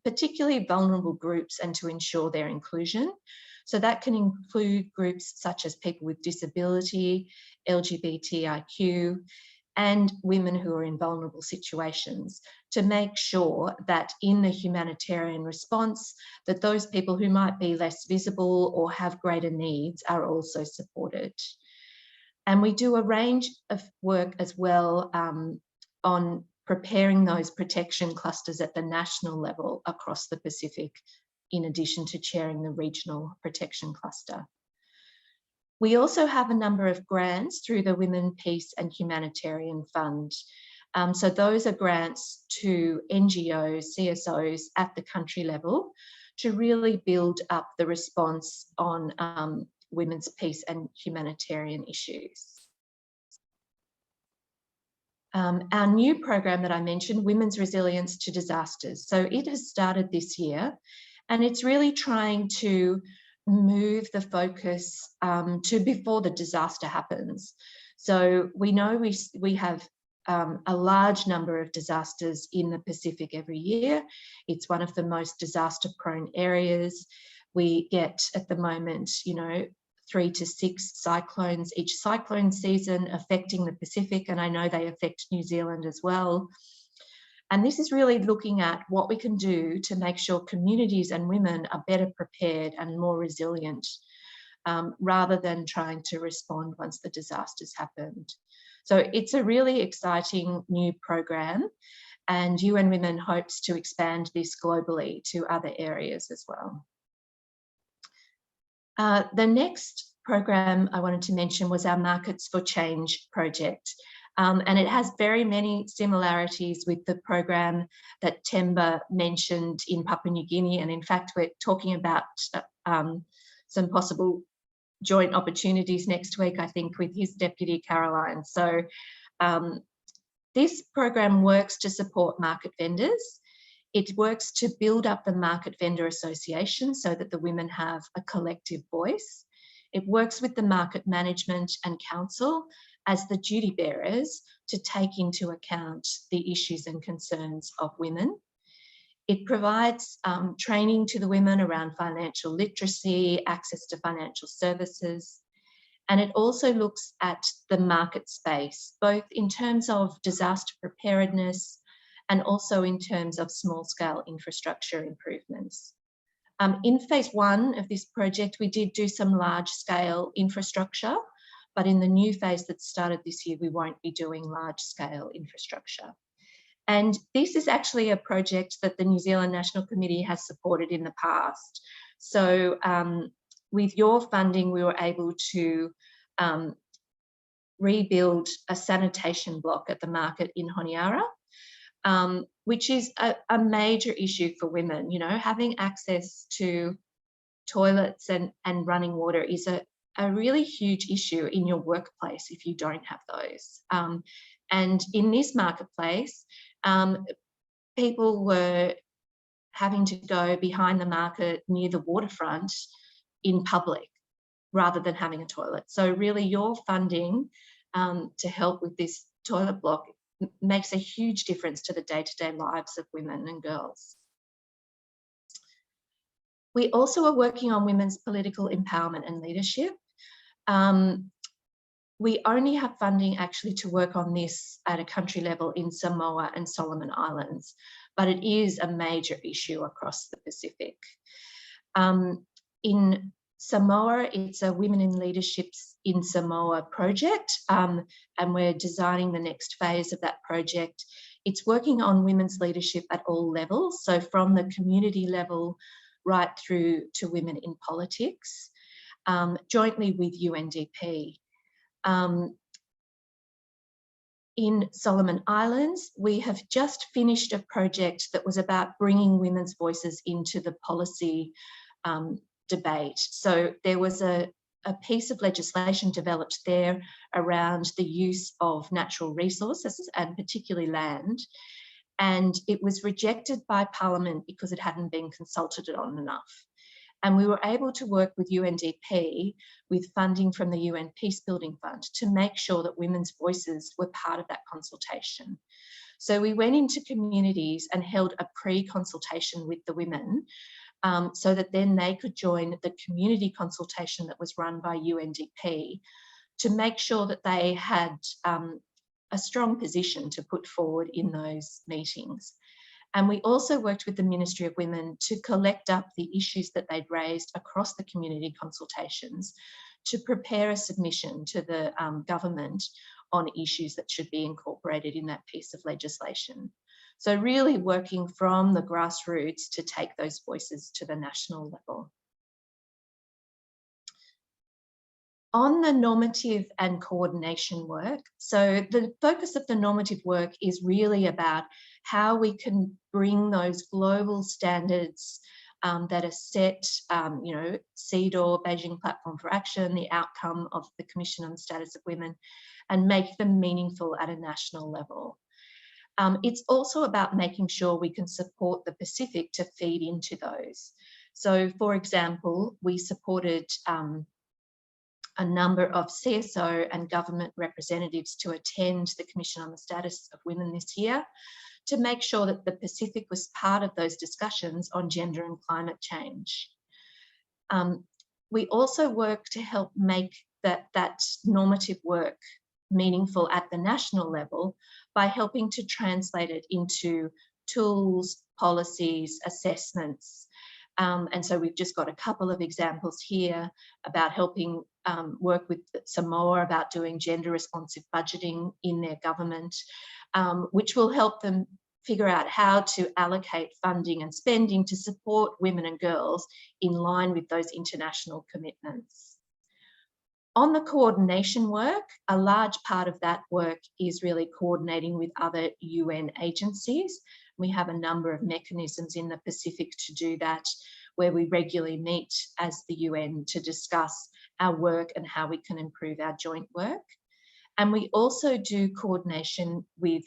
particularly vulnerable groups and to ensure their inclusion. So that can include groups such as people with disability, LGBTIQ, and women who are in vulnerable situations, to make sure that in the humanitarian response, that those people who might be less visible or have greater needs are also supported. And we do a range of work as well on preparing those protection clusters at the national level across the Pacific, in addition to chairing the regional protection cluster. We also have a number of grants through the Women, Peace and Humanitarian Fund. So those are grants to NGOs, CSOs at the country level to really build up the response on women's peace and humanitarian issues. Our new program that I mentioned, Women's Resilience to Disasters. So it has started this year, and it's really trying to move the focus to before the disaster happens. So we know we have a large number of disasters in the Pacific every year. It's one of the most disaster-prone areas. We get, at the moment, 3 to 6 cyclones each cyclone season affecting the Pacific, and I know they affect New Zealand as well. And this is really looking at what we can do to make sure communities and women are better prepared and more resilient, rather than trying to respond once the disasters happened. So it's a really exciting new program, and UN Women hopes to expand this globally to other areas as well. The next program I wanted to mention was our Markets for Change project. And it has very many similarities with the program that Themba mentioned in Papua New Guinea. And in fact, we're talking about some possible joint opportunities next week, I think, with his deputy Caroline. So this program works to support market vendors. It works to build up the Market Vendor Association so that the women have a collective voice. It works with the market management and council as the duty bearers to take into account the issues and concerns of women. It provides training to the women around financial literacy, access to financial services, and it also looks at the market space, both in terms of disaster preparedness and also in terms of small-scale infrastructure improvements. In phase 1 of this project, we did do some large-scale infrastructure, but in the new phase that started this year, we won't be doing large-scale infrastructure. And this is actually a project that the New Zealand National Committee has supported in the past. So with your funding, we were able to rebuild a sanitation block at the market in Honiara, which is a major issue for women. Having access to toilets and running water is a really huge issue in your workplace if you don't have those. And in this marketplace, people were having to go behind the market near the waterfront in public rather than having a toilet. So really your funding to help with this toilet block makes a huge difference to the day-to-day lives of women and girls. We also are working on women's political empowerment and leadership. We only have funding actually to work on this at a country level in Samoa and Solomon Islands, but it is a major issue across the Pacific. In Samoa, it's a Women in Leaderships in Samoa project, and we're designing the next phase of that project. It's working on women's leadership at all levels, so from the community level right through to women in politics, jointly with UNDP. In Solomon Islands, we have just finished a project that was about bringing women's voices into the policy debate. So there was a piece of legislation developed there around the use of natural resources and particularly land, and it was rejected by Parliament because it hadn't been consulted on enough. And we were able to work with UNDP with funding from the UN Peacebuilding Fund to make sure that women's voices were part of that consultation. So we went into communities and held a pre-consultation with the women so that then they could join the community consultation that was run by UNDP to make sure that they had a strong position to put forward in those meetings. And we also worked with the Ministry of Women to collect up the issues that they'd raised across the community consultations to prepare a submission to the government on issues that should be incorporated in that piece of legislation. So really working from the grassroots to take those voices to the national level. On the normative and coordination work, so the focus of the normative work is really about how we can bring those global standards that are set, CEDAW, Beijing Platform for Action, the outcome of the Commission on the Status of Women, and make them meaningful at a national level. It's also about making sure we can support the Pacific to feed into those. So, for example, we supported a number of CSO and government representatives to attend the Commission on the Status of Women this year, to make sure that the Pacific was part of those discussions on gender and climate change. We also work to help make that normative work meaningful at the national level by helping to translate it into tools, policies, assessments. And so we've just got a couple of examples here about helping work with Samoa about doing gender responsive budgeting in their government, which will help them figure out how to allocate funding and spending to support women and girls in line with those international commitments. On the coordination work, a large part of that work is really coordinating with other UN agencies. We have a number of mechanisms in the Pacific to do that, where we regularly meet as the UN to discuss our work and how we can improve our joint work. And we also do coordination with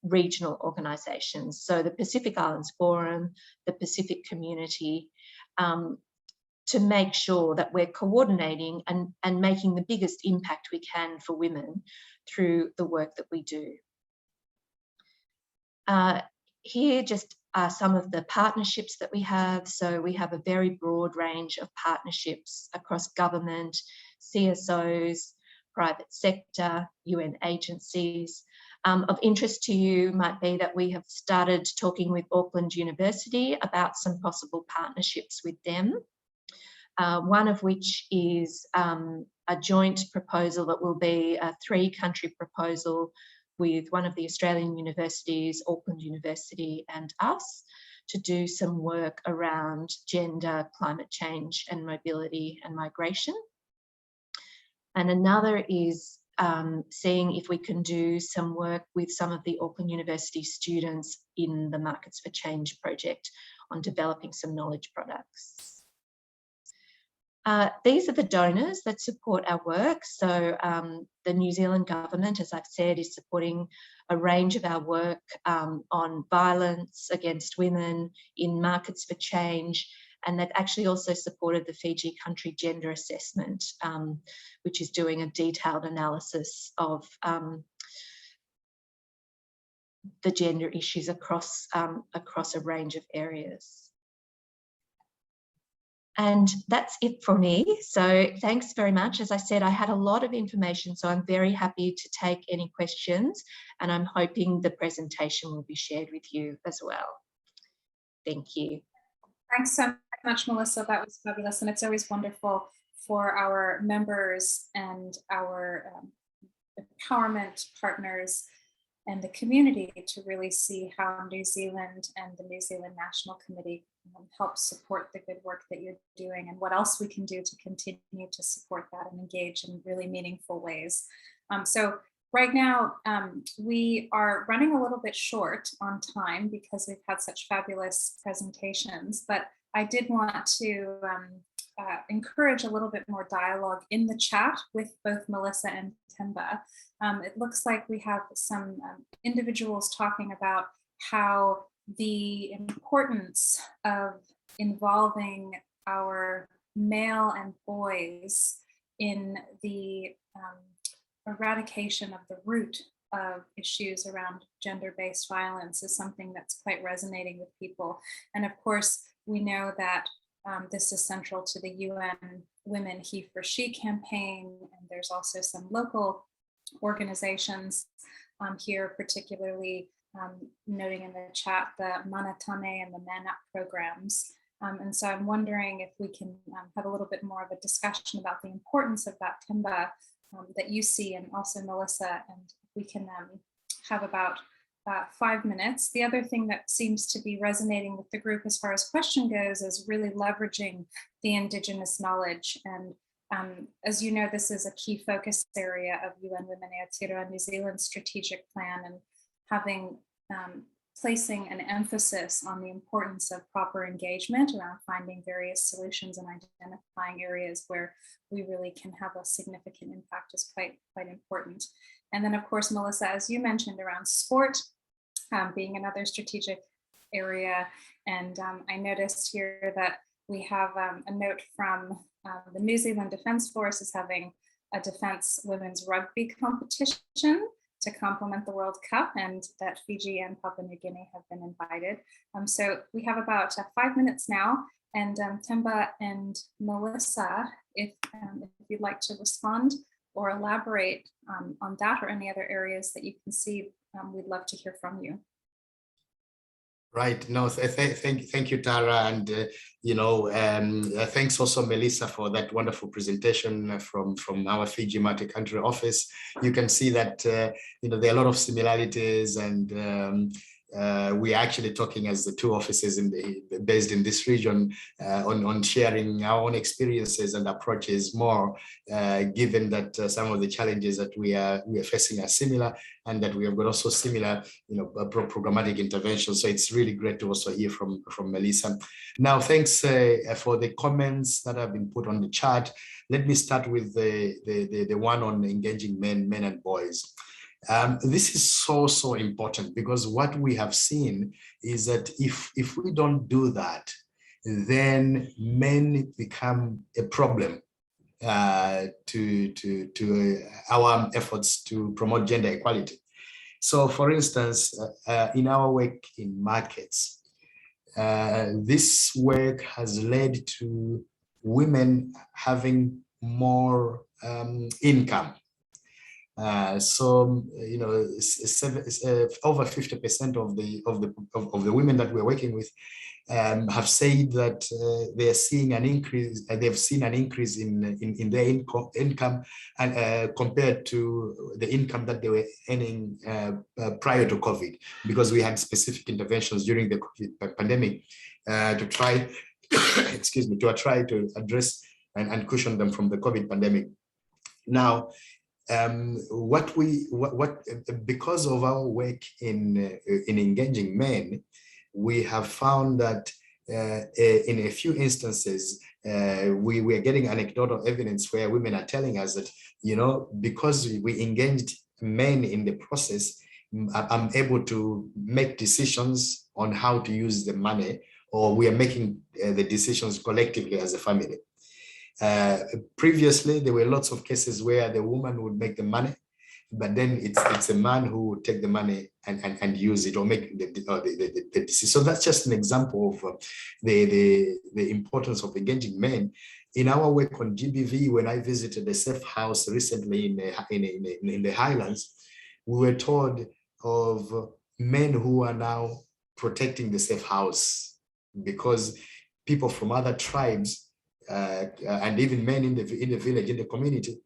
regional organisations, so the Pacific Islands Forum, the Pacific Community, to make sure that we're coordinating and making the biggest impact we can for women through the work that we do. Here just are some of the partnerships that we have. So we have a very broad range of partnerships across government, CSOs, private sector, UN agencies. Of interest to you might be that we have started talking with Auckland University about some possible partnerships with them. One of which is a joint proposal that will be a 3-country proposal with one of the Australian universities, Auckland University and us, to do some work around gender, climate change and mobility and migration. And another is seeing if we can do some work with some of the Auckland University students in the Markets for Change project on developing some knowledge products. These are the donors that support our work. So the New Zealand government, as I've said, is supporting a range of our work on violence against women in Markets for Change. And they've actually also supported the Fiji country gender assessment, which is doing a detailed analysis of the gender issues across a range of areas. And that's it for me. So thanks very much. As I said, I had a lot of information, so I'm very happy to take any questions, and I'm hoping the presentation will be shared with you as well. Thank you. Thanks so much, Melissa. That was fabulous. And it's always wonderful for our members and our empowerment partners and the community to really see how New Zealand and the New Zealand National Committee help support the good work that you're doing, and what else we can do to continue to support that and engage in really meaningful ways. So right now, we are running a little bit short on time because we've had such fabulous presentations, but I did want to encourage a little bit more dialogue in the chat with both Melissa and Themba. It looks like we have some individuals talking about how the importance of involving our male and boys in the eradication of the root of issues around gender-based violence is something that's quite resonating with people. And of course, we know that this is central to the UN Women He for She campaign, and there's also some local organizations here, particularly noting in the chat the Manatane and the Man Up programs. And so I'm wondering if we can have a little bit more of a discussion about the importance of that, Themba, that you see, and also Melissa, and we can have about 5 minutes. The other thing that seems to be resonating with the group as far as question goes is really leveraging the Indigenous knowledge. And as you know, this is a key focus area of UN Women Aotearoa New Zealand strategic plan, and having placing an emphasis on the importance of proper engagement around finding various solutions and identifying areas where we really can have a significant impact is quite important. And then of course, Melissa, as you mentioned, around sport being another strategic area. And I noticed here that we have a note from the New Zealand Defence Force is having a defense women's rugby competition to complement the World Cup, and that Fiji and Papua New Guinea have been invited. So we have about 5 minutes now, and Themba and Melissa, if you'd like to respond or elaborate on that or any other areas that you can see, we'd love to hear from you. Right. No, thank you, Tara, and thanks also, Melissa, for that wonderful presentation from our Fiji multi-country office. You can see that there are a lot of similarities, and we're actually talking as the two offices based in this region on sharing our own experiences and approaches more, given that some of the challenges that we are facing are similar, and that we have got also similar programmatic interventions. So it's really great to also hear from Melissa. Now, thanks for the comments that have been put on the chat. Let me start with the one on engaging men and boys. This is so important, because what we have seen is that if we don't do that, then men become a problem to our efforts to promote gender equality. So, for instance, in our work in markets, this work has led to women having more income. So over 50% of the women that we're working with have said that they are seeing an increase. They've seen an increase in their income, and compared to the income that they were earning prior to COVID, because we had specific interventions during the COVID pandemic to try, excuse me, to try to address and cushion them from the COVID pandemic. Now, because of our work in engaging men, we have found that in a few instances, we were getting anecdotal evidence where women are telling us that, because we engaged men in the process, I'm able to make decisions on how to use the money, or we are making the decisions collectively as a family. Previously, there were lots of cases where the woman would make the money, but then it's a man who would take the money and use it or make the decision. So that's just an example of the importance of engaging men. In our work on GBV, when I visited a safe house recently in the Highlands, we were told of men who are now protecting the safe house, because people from other tribes and even men in the village, in the community,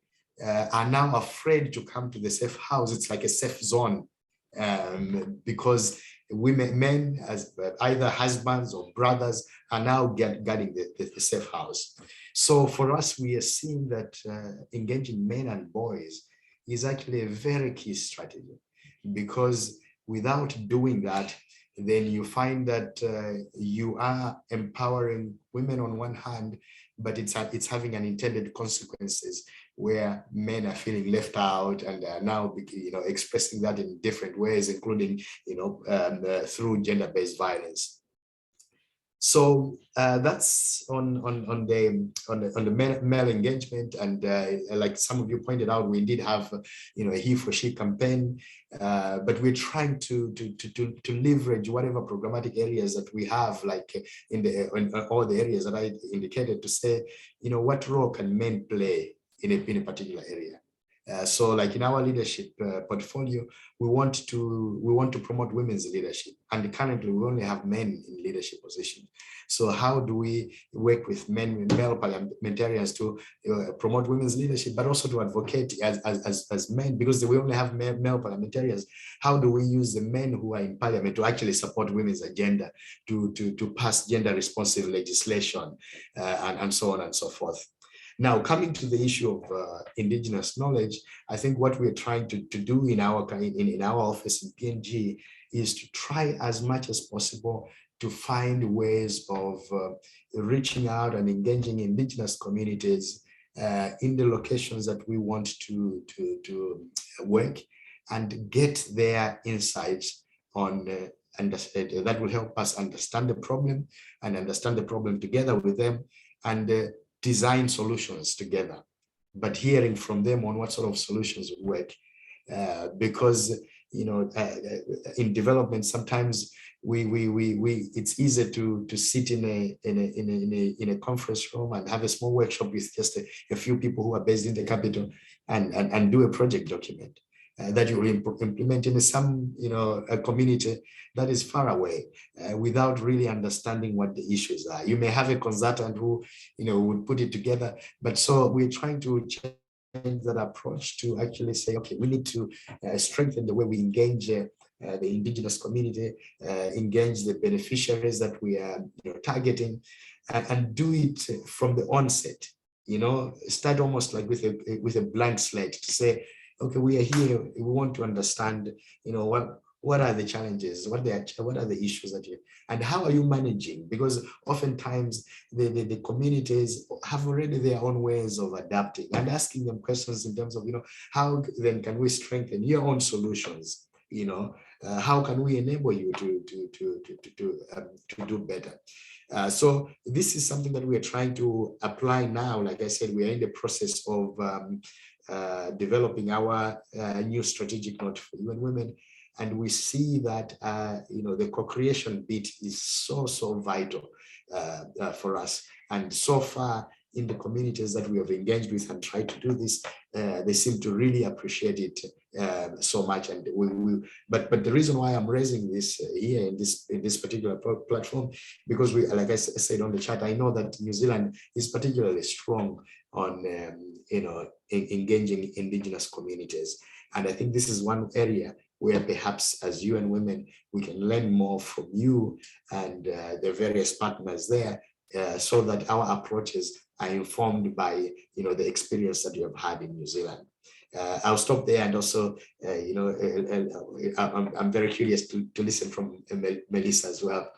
are now afraid to come to the safe house. It's like a safe zone, because men, as either husbands or brothers, are now guarding the safe house. So for us, we are seeing that engaging men and boys is actually a very key strategy, because without doing that, then you find that you are empowering women on one hand, but it's having unintended consequences where men are feeling left out and are now expressing that in different ways, including through gender-based violence. So that's on the male engagement, and like some of you pointed out, we did have a he for she campaign, but we're trying to leverage whatever programmatic areas that we have, like in all the areas that I indicated, to say what role can men play in a particular area. So like in our leadership portfolio, we want to promote women's leadership, and currently we only have men in leadership positions. So how do we work with male parliamentarians to promote women's leadership, but also to advocate as men, because we only have male parliamentarians? How do we use the men who are in parliament to actually support women's agenda, to pass gender responsive legislation, and so on and so forth? Now, coming to the issue of indigenous knowledge, I think what we're trying to do in our office in PNG is to try as much as possible to find ways of reaching out and engaging indigenous communities in the locations that we want to work, and get their insights on that will help us understand the problem, and understand the problem together with them, and design solutions together. but hearing from them on what sort of solutions would work. Because in development, sometimes it's easier to sit in a conference room and have a small workshop with just a few people who are based in the capital and do a project document that you will implement in some a community that is far away, without really understanding what the issues are. You may have a consultant who would put it together, but so we're trying to change that approach to actually say, okay, we need to strengthen the way we engage the indigenous community, engage the beneficiaries that we are targeting, and do it from the onset. Start almost like with a blank slate to say, okay, we are here, we want to understand what are the challenges, what are the issues that you, and how are you managing? Because oftentimes the communities have already their own ways of adapting, and asking them questions in terms of, how then can we strengthen your own solutions? How can we enable you to do better? So this is something that we are trying to apply now. Like I said, we are in the process of developing our new strategic note for UN Women. And we see that, the co-creation bit is so vital for us. And so far in the communities that we have engaged with and tried to do this, they seem to really appreciate it so much. And but the reason why I'm raising this here in this particular platform, because we, like I said on the chat, I know that New Zealand is particularly strong on engaging indigenous communities, and I think this is one area where perhaps as UN Women, we can learn more from you and the various partners there, so that our approaches are informed by the experience that you have had in New Zealand. I'll stop there, and also I'm very curious to listen from Melissa as well.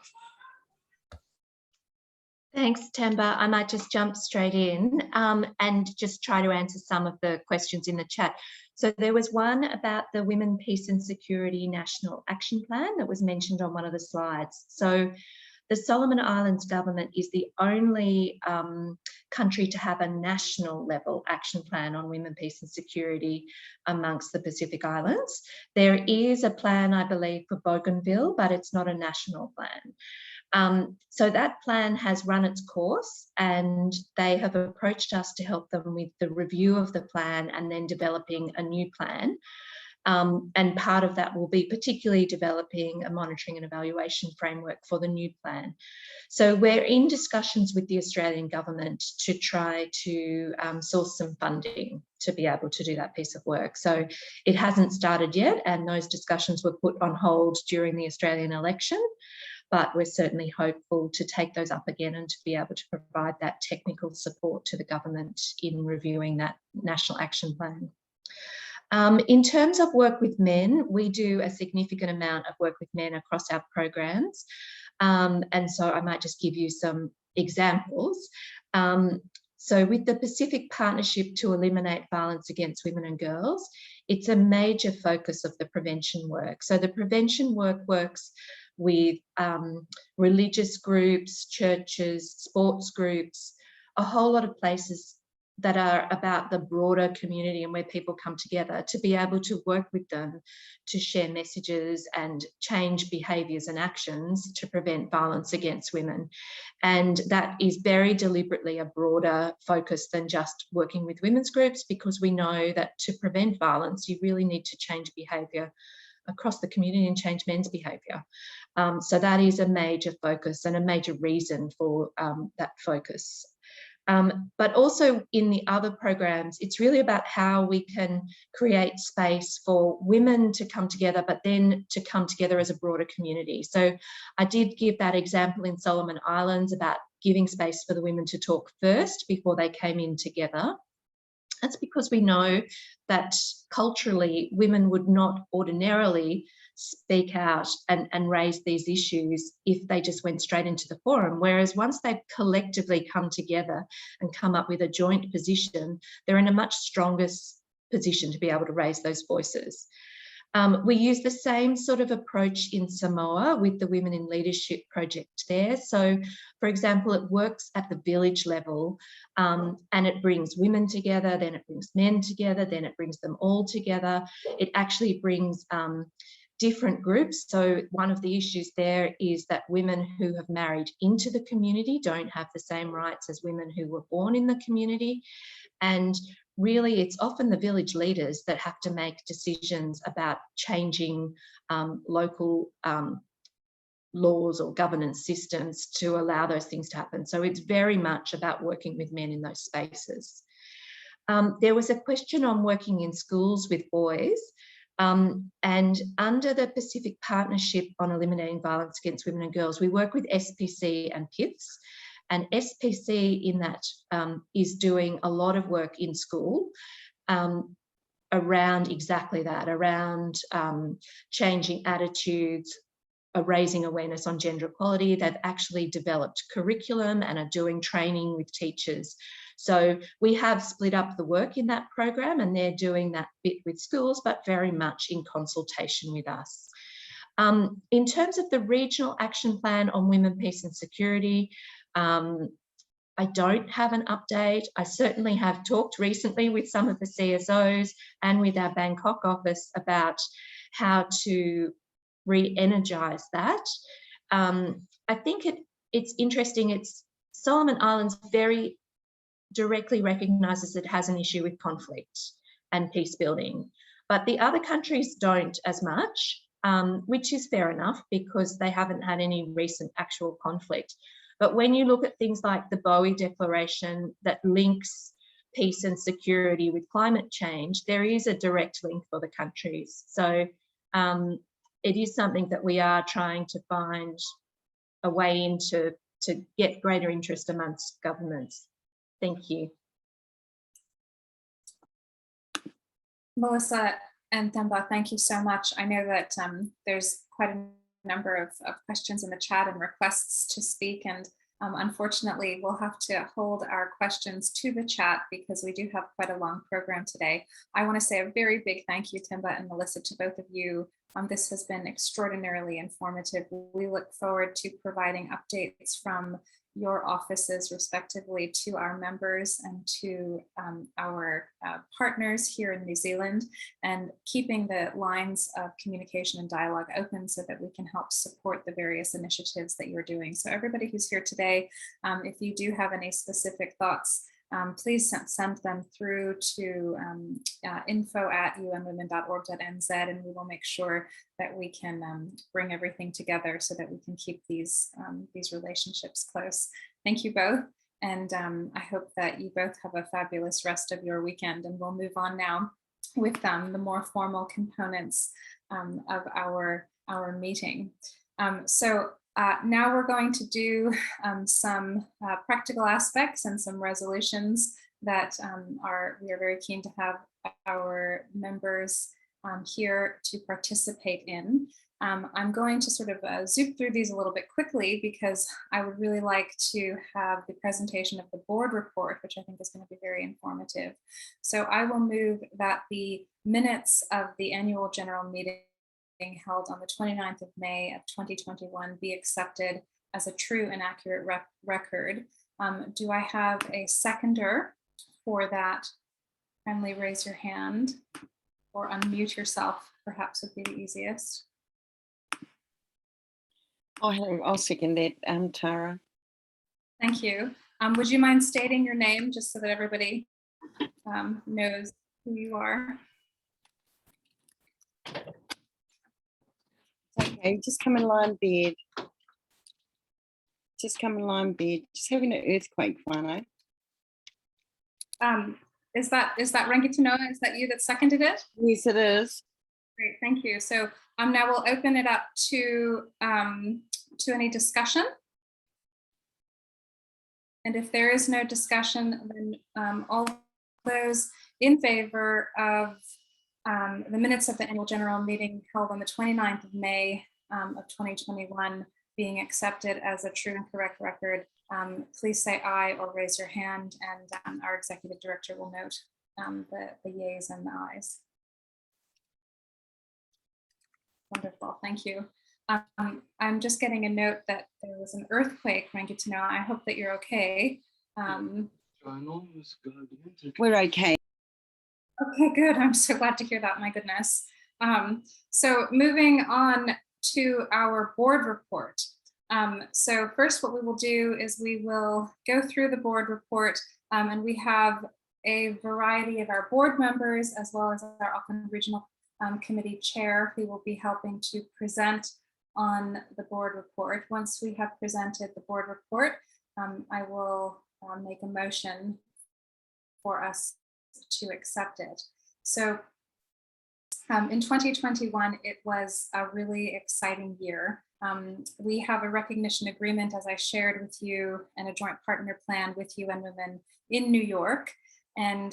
Thanks, Themba. I might just jump straight in and just try to answer some of the questions in the chat. So there was one about the Women, Peace and Security National Action Plan that was mentioned on one of the slides. So the Solomon Islands government is the only country to have a national level action plan on women, peace and security amongst the Pacific Islands. There is a plan, I believe, for Bougainville, but it's not a national plan. So that plan has run its course, and they have approached us to help them with the review of the plan and then developing a new plan. And part of that will be particularly developing a monitoring and evaluation framework for the new plan. So we're in discussions with the Australian government to try to source some funding to be able to do that piece of work. So it hasn't started yet, and those discussions were put on hold during the Australian election. But we're certainly hopeful to take those up again and to be able to provide that technical support to the government in reviewing that national action plan. In terms of work with men, we do a significant amount of work with men across our programs. And so I might just give you some examples. So with the Pacific Partnership to Eliminate Violence Against Women and Girls, it's a major focus of the prevention work. So the prevention work works with religious groups, churches, sports groups, a whole lot of places that are about the broader community and where people come together to be able to work with them to share messages and change behaviours and actions to prevent violence against women. And that is very deliberately a broader focus than just working with women's groups, because we know that to prevent violence, you really need to change behaviour across the community and change men's behaviour. So that is a major focus and a major reason for that focus. But also in the other programs, it's really about how we can create space for women to come together, but then to come together as a broader community. So I did give that example in Solomon Islands about giving space for the women to talk first before they came in together. That's because we know that culturally women would not ordinarily speak out and raise these issues if they just went straight into the forum. Whereas once they've collectively come together and come up with a joint position, they're in a much stronger position to be able to raise those voices. We use the same sort of approach in Samoa with the Women in Leadership project there. So, for example, it works at the village level, and it brings women together, then it brings men together, then it brings them all together. It actually brings different groups. So one of the issues there is that women who have married into the community don't have the same rights as women who were born in the community. And really, it's often the village leaders that have to make decisions about changing local laws or governance systems to allow those things to happen. So it's very much about working with men in those spaces. There was a question on working in schools with boys. And under the Pacific Partnership on Eliminating Violence Against Women and Girls, we work with SPC and PIFs. And SPC in that is doing a lot of work in school around exactly that, around changing attitudes, raising awareness on gender equality. They've actually developed curriculum and are doing training with teachers. So we have split up the work in that program, and they're doing that bit with schools, but very much in consultation with us. In terms of the Regional Action Plan on Women, Peace and Security, I don't have an update. I certainly have talked recently with some of the CSOs and with our Bangkok office about how to re-energise that. I think it's interesting. It's Solomon Islands very directly recognises it has an issue with conflict and peace building, but the other countries don't as much, which is fair enough because they haven't had any recent actual conflict. But when you look at things like the Bowie Declaration that links peace and security with climate change, there is a direct link for the countries. So it is something that we are trying to find a way into to get greater interest amongst governments. Thank you. Melissa and Themba, thank you so much. I know that there's quite a number of questions in the chat and requests to speak, and unfortunately we'll have to hold our questions to the chat because we do have quite a long program today. I want to say a very big thank you, Themba and Melissa, to both of you. This has been extraordinarily informative. We look forward to providing updates from your offices respectively to our members and to our partners here in New Zealand, and keeping the lines of communication and dialogue open so that we can help support the various initiatives that you're doing. So everybody who's here today, if you do have any specific thoughts, please send them through to info@unwomen.org.nz, and we will make sure that we can bring everything together so that we can keep these relationships close. Thank you both, and I hope that you both have a fabulous rest of your weekend, and we'll move on now with the more formal components of our meeting. Now we're going to do some practical aspects and some resolutions that we are very keen to have our members here to participate in. I'm going to sort of zoom through these a little bit quickly because I would really like to have the presentation of the board report, which I think is going to be very informative. So I will move that the minutes of the annual general meeting held on the 29th of May of 2021 be accepted as a true and accurate record. Do I have a seconder for that? Kindly raise your hand or unmute yourself, perhaps would be the easiest. I'll second that, Tara. Thank you. Would you mind stating your name just so that everybody knows who you are? Okay, just come in line bed. Just come in line bed. Just having an earthquake, whānau. Is that Rangitanoa? Is that you that seconded it? Yes, it is. Great, thank you. So now we'll open it up to any discussion. And if there is no discussion, then all those in favor of the minutes of the annual general meeting held on the 29th of May of 2021 being accepted as a true and correct record, please say aye or raise your hand, and our executive director will note the yeas and the ayes. Wonderful, thank you. I'm just getting a note that there was an earthquake, Rangitano. I hope that you're okay. We're okay. Okay, good. I'm so glad to hear that. My goodness. So moving on to our board report. So first, what we will do is we will go through the board report, and we have a variety of our board members as well as our Auckland Regional Committee Chair who will be helping to present on the board report. Once we have presented the board report, I will make a motion for us to accept it. So in 2021, it was a really exciting year. We have a recognition agreement, as I shared with you, and a joint partner plan with UN Women in New York. And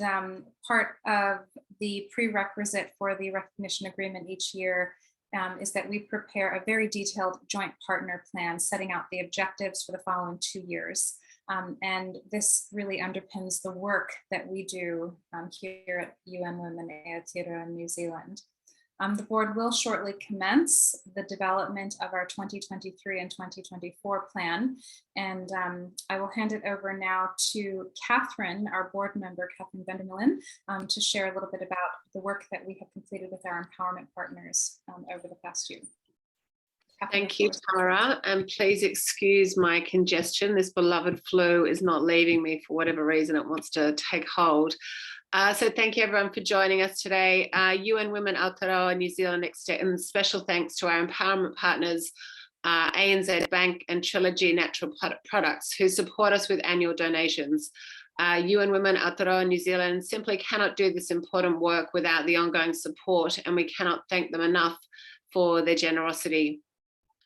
part of the prerequisite for the recognition agreement each year is that we prepare a very detailed joint partner plan setting out the objectives for the following 2 years. And this really underpins the work that we do here at UN Women Aotearoa New Zealand. The board will shortly commence the development of our 2023 and 2024 plan. And I will hand it over now to Catherine, our board member, Catherine Vandermillen, to share a little bit about the work that we have completed with our empowerment partners over the past year. Catherine, Thank you, Tara, and please excuse my congestion. This beloved flu is not leaving me for whatever reason it wants to take hold. So thank you everyone for joining us today. UN Women Aotearoa New Zealand extends special thanks to our empowerment partners, ANZ Bank and Trilogy Natural Products, who support us with annual donations. UN Women Aotearoa New Zealand simply cannot do this important work without the ongoing support, and we cannot thank them enough for their generosity.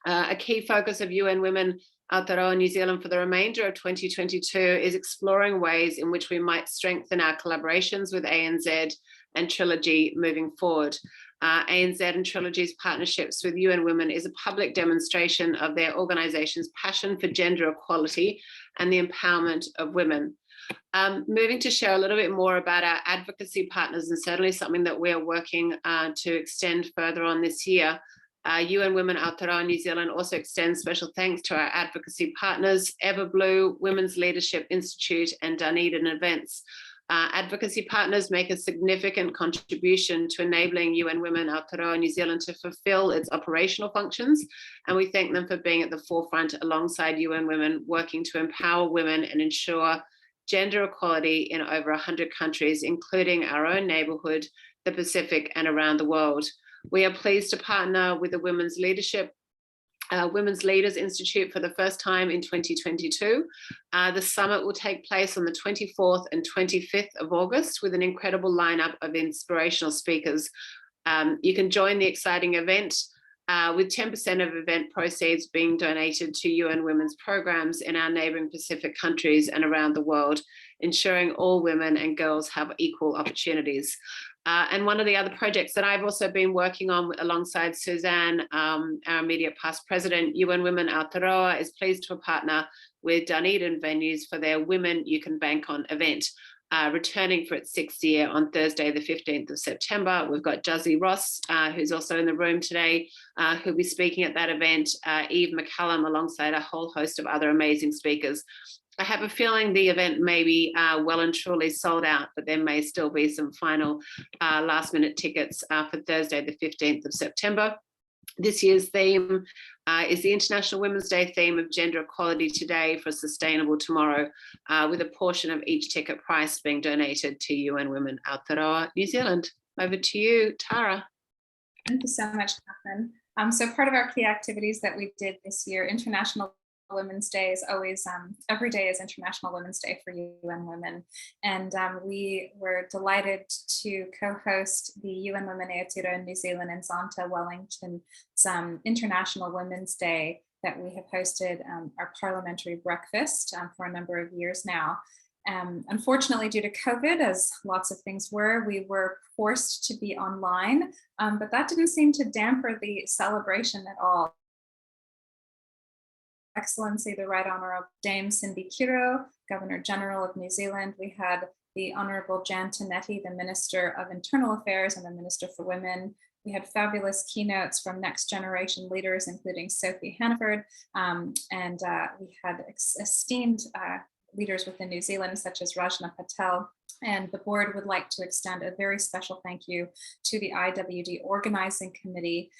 A key focus of UN Women Aotearoa New Zealand for the remainder of 2022 is exploring ways in which we might strengthen our collaborations with ANZ and Trilogy moving forward. ANZ and Trilogy's partnerships with UN Women is a public demonstration of their organisation's passion for gender equality and the empowerment of women. Moving to share a little bit more about our advocacy partners, and certainly something that we are working to extend further on this year. UN Women Aotearoa New Zealand also extends special thanks to our advocacy partners, Everblue, Women's Leadership Institute, and Dunedin Events. Advocacy partners make a significant contribution to enabling UN Women Aotearoa New Zealand to fulfill its operational functions, and we thank them for being at the forefront alongside UN Women, working to empower women and ensure gender equality in over 100 countries, including our own neighbourhood, the Pacific, and around the world. We are pleased to partner with the Women's Leaders Institute for the first time in 2022. The summit will take place on the 24th and 25th of August with an incredible lineup of inspirational speakers. You can join the exciting event with 10% of event proceeds being donated to UN Women's programs in our neighbouring Pacific countries and around the world, ensuring all women and girls have equal opportunities. And one of the other projects that I've also been working on alongside Suzanne, our immediate past president, UN Women Aotearoa is pleased to partner with Dunedin Venues for their Women You Can Bank On event, returning for its 6th year on Thursday, the 15th of September. We've got Juzzy Ross, who's also in the room today, who'll be speaking at that event, Eve McCallum, alongside a whole host of other amazing speakers. I have a feeling the event may be well and truly sold out, but there may still be some final last minute tickets for Thursday, the 15th of September. This year's theme is the International Women's Day theme of Gender Equality Today for a Sustainable Tomorrow, with a portion of each ticket price being donated to UN Women Aotearoa New Zealand. Over to you, Tara. Thank you so much, Catherine. So part of our key activities that we did this year, International Women's Day is always, every day is International Women's Day for UN Women. And we were delighted to co-host the UN Women Aotearoa New Zealand and Zonta Wellington's International Women's Day that we have hosted our parliamentary breakfast for a number of years now. Unfortunately, due to COVID, as lots of things were, we were forced to be online, but that didn't seem to damper the celebration at all. Excellency, the Right Honourable Dame Cindy Kiro, Governor General of New Zealand. We had the Honourable Jan Tinetti, the Minister of Internal Affairs and the Minister for Women. We had fabulous keynotes from next generation leaders, including Sophie Hannaford, and we had esteemed leaders within New Zealand, such as Rajna Patel. And the board would like to extend a very special thank you to the IWD Organizing Committee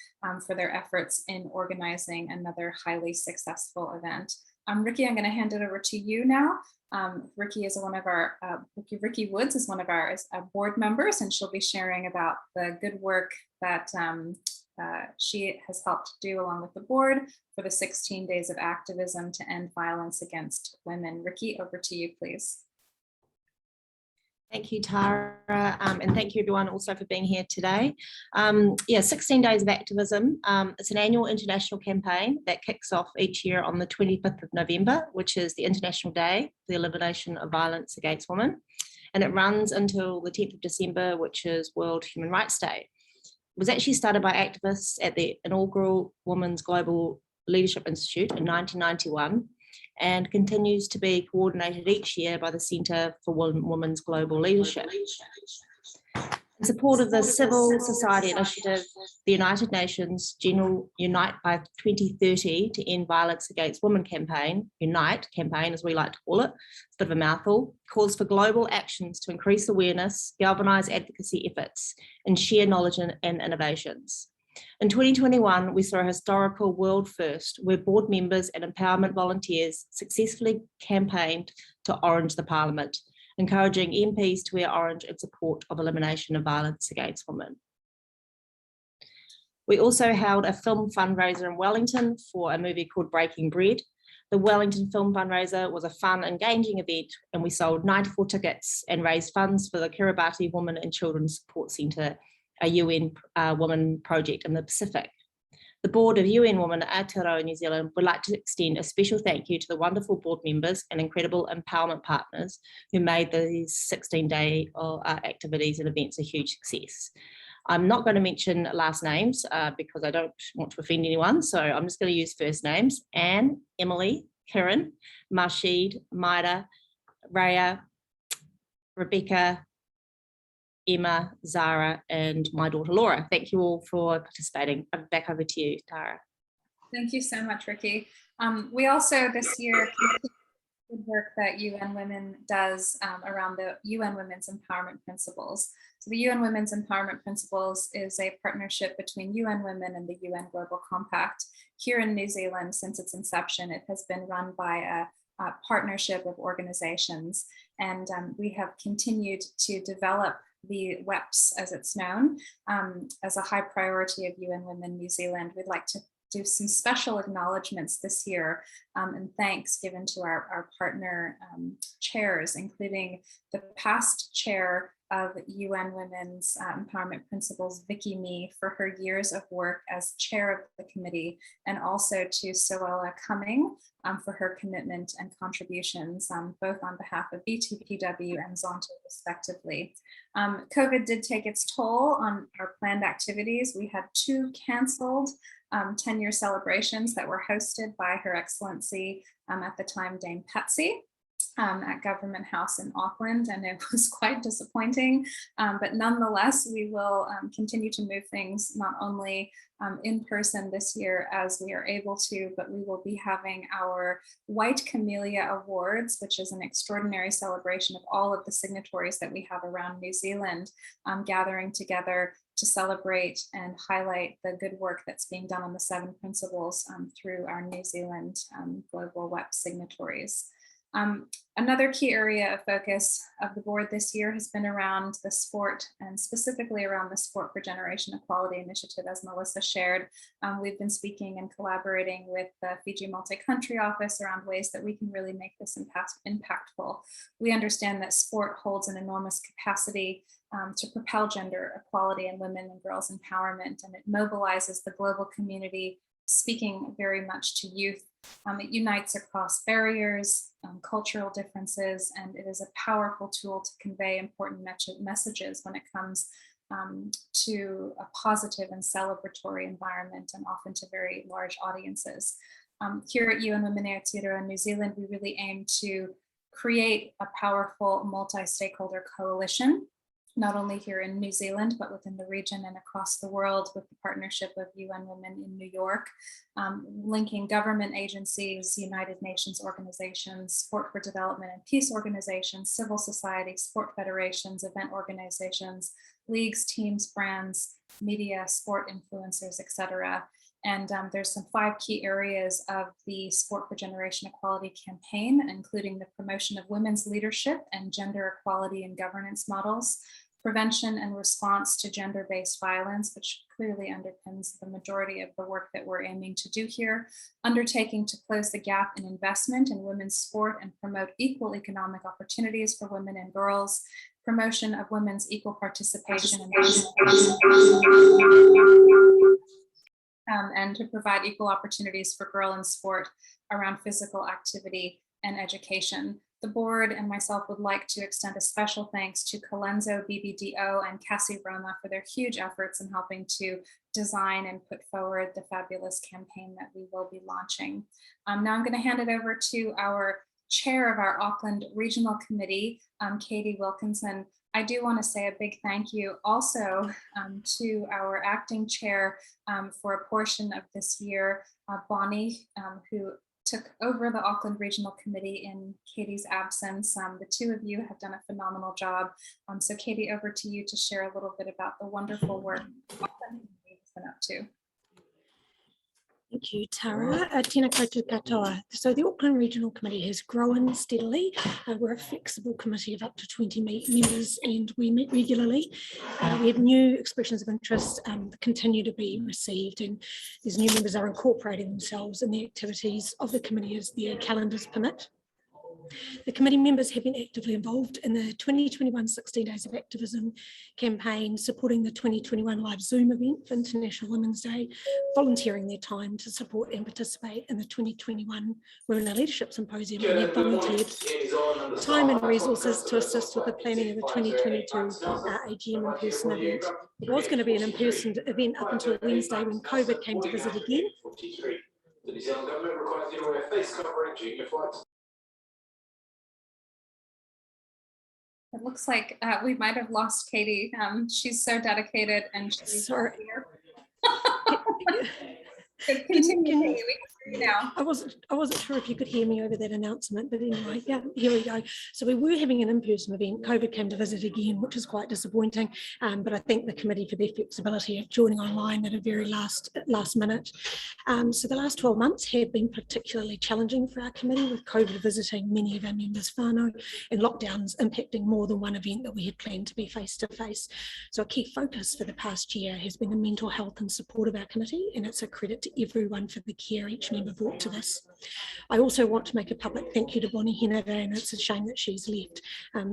for their efforts in organizing another highly successful event. Ricky, I'm going to hand it over to you now. Ricky is one of our, Ricky Woods is one of our board members, and she'll be sharing about the good work that she has helped do along with the board for the 16 days of activism to end violence against women. Ricky, over to you, please. Thank you, Tara, and thank you everyone also for being here today. 16 Days of Activism. It's an annual international campaign that kicks off each year on the 25th of November, which is the International Day for the Elimination of Violence Against Women. And it runs until the 10th of December, which is World Human Rights Day. It was actually started by activists at the inaugural Women's Global Leadership Institute in 1991. And continues to be coordinated each year by the Centre for Women's Global Leadership. In support of the civil society initiative, the United Nations General Unite by 2030 to End Violence Against Women campaign, UNITE campaign as we like to call it, it's a bit of a mouthful, calls for global actions to increase awareness, galvanise advocacy efforts, and share knowledge and innovations. In 2021, we saw a historical world first where board members and empowerment volunteers successfully campaigned to orange the parliament, encouraging MPs to wear orange in support of elimination of violence against women. We also held a film fundraiser in Wellington for a movie called Breaking Bread. The Wellington Film Fundraiser was a fun, engaging event, and we sold 94 tickets and raised funds for the Kiribati Women and Children's Support Centre, a UN women project in the Pacific. The board of UN Women Aotearoa New Zealand would like to extend a special thank you to the wonderful board members and incredible empowerment partners who made these 16-day activities and events a huge success. I'm not going to mention last names because I don't want to offend anyone, so I'm just going to use first names. Anne, Emily, Karen, Marshid, Maida, Raya, Rebecca, Emma, Zara, and my daughter Laura. Thank you all for participating. Back over to you, Tara. Thank you so much, Ricky. We also this year good work that UN Women does around the UN Women's Empowerment Principles. So the UN Women's Empowerment Principles is a partnership between UN Women and the UN Global Compact. Here in New Zealand, since its inception, it has been run by a partnership of organizations, and we have continued to develop the WEPS, as it's known, as a high priority of UN Women New Zealand. We'd like to do some special acknowledgements this year and thanks given to our partner chairs, including the past chair of UN Women's Empowerment Principles, Vicky Mee, for her years of work as chair of the committee, and also to Soella Cumming for her commitment and contributions, both on behalf of BTPW and Zonto, respectively. COVID did take its toll on our planned activities. We had 2 canceled 10-year celebrations that were hosted by Her Excellency, at the time, Dame Patsy, at Government House in Auckland, and it was quite disappointing. But nonetheless, we will continue to move things not only in person this year as we are able to, but we will be having our White Camellia Awards, which is an extraordinary celebration of all of the signatories that we have around New Zealand, gathering together to celebrate and highlight the good work that's being done on the 7 principles through our New Zealand Global WEP signatories. Another key area of focus of the board this year has been around the sport, and specifically around the Sport for Generation Equality initiative, as Melissa shared. We've been speaking and collaborating with the Fiji Multi-Country Office around ways that we can really make this impactful. We understand that sport holds an enormous capacity to propel gender equality and women and girls empowerment, and it mobilizes the global community, speaking very much to youth. It unites across barriers, cultural differences, and it is a powerful tool to convey important messages when it comes to a positive and celebratory environment, and often to very large audiences. Here at UN Women Aotearoa New Zealand, we really aim to create a powerful multi-stakeholder coalition, not only here in New Zealand, but within the region and across the world, with the partnership of UN Women in New York, linking government agencies, United Nations organizations, sport for development and peace organizations, civil society, sport federations, event organizations, leagues, teams, brands, media, sport influencers, etc. And there's some 5 key areas of the Sport for Generation Equality campaign, including the promotion of women's leadership and gender equality and governance models, prevention and response to gender-based violence, which clearly underpins the majority of the work that we're aiming to do here, undertaking to close the gap in investment in women's sport and promote equal economic opportunities for women and girls, promotion of women's equal participation and to provide equal opportunities for girl in sport around physical activity and education. The board and myself would like to extend a special thanks to Colenso, BBDO, and Cassie Roma for their huge efforts in helping to design and put forward the fabulous campaign that we will be launching. Now I'm going to hand it over to our chair of our Auckland Regional Committee, Katie Wilkinson. I do want to say a big thank you also to our acting chair for a portion of this year, Bonnie, who took over the Auckland Regional Committee in Katie's absence. The 2 of you have done a phenomenal job. So Katie, over to you to share a little bit about the wonderful work Auckland has been up to. Thank you, Tara. Tēnā koutou katoa. So the Auckland Regional Committee has grown steadily. We're a flexible committee of up to 20 members and we meet regularly. We have new expressions of interest that continue to be received, and these new members are incorporating themselves in the activities of the committee as their calendars permit. The committee members have been actively involved in the 2021 16 Days of Activism campaign, supporting the 2021 live Zoom event for International Women's Day, volunteering their time to support and participate in the 2021 Women in Leadership Symposium, and have volunteered time and resources to assist with the planning of the 2022 AGM in-person event. It was going to be an in-person event up until Wednesday when COVID came to visit again. The New Zealand government requires you to wear face covering during your flights. It looks like we might have lost Katie. She's so dedicated and she's here. Continue, Katie. We can hear you now. I wasn't sure if you could hear me over that announcement, but anyway, yeah, here we go. So we were having an in-person event. COVID came to visit again, which is quite disappointing. But I thank the committee for their flexibility of joining online at a very last minute. So the last 12 months have been particularly challenging for our committee, with COVID visiting many of our members whānau and lockdowns impacting more than one event that we had planned to be face-to-face. So a key focus for the past year has been the mental health and support of our committee, and it's a credit to everyone for the care each member brought to this. I also want to make a public thank you to Bonnie Henniger, and it's a shame that she's left.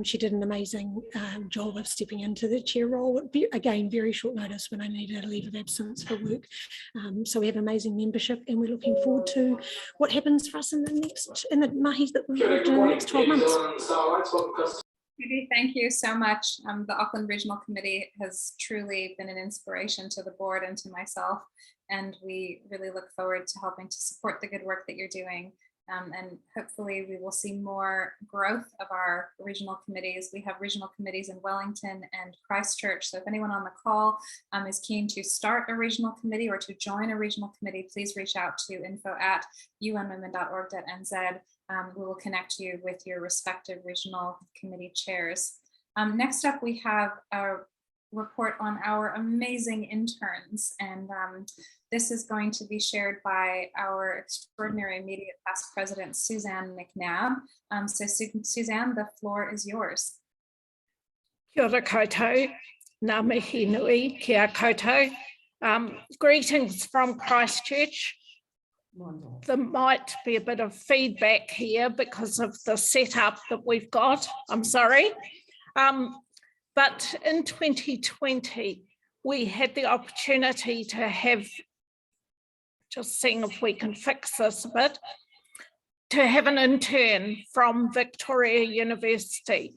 She did an amazing job of stepping into the chair role, again, very short notice when I needed a leave of absence for work. So we have amazing membership, and we're looking forward to what happens for us in the mahis that we're involved in the next 12 months. Judy, thank you so much. The Auckland Regional Committee has truly been an inspiration to the board and to myself, and we really look forward to helping to support the good work that you're doing. And hopefully we will see more growth of our regional committees. We have regional committees in Wellington and Christchurch. So if anyone on the call is keen to start a regional committee or to join a regional committee, please reach out to info@unwomen.org.nz. We will connect you with your respective regional committee chairs. Next up, we have a report on our amazing interns, and this is going to be shared by our extraordinary immediate past president, Suzanne McNabb. So Suzanne, the floor is yours. Kia ora koutou, ngā mihi nui kia koutou. Greetings from Christchurch. There might be a bit of feedback here because of the setup that we've got. I'm sorry. But in 2020, we had the opportunity to have, just seeing if we can fix this a bit, to have an intern from Victoria University.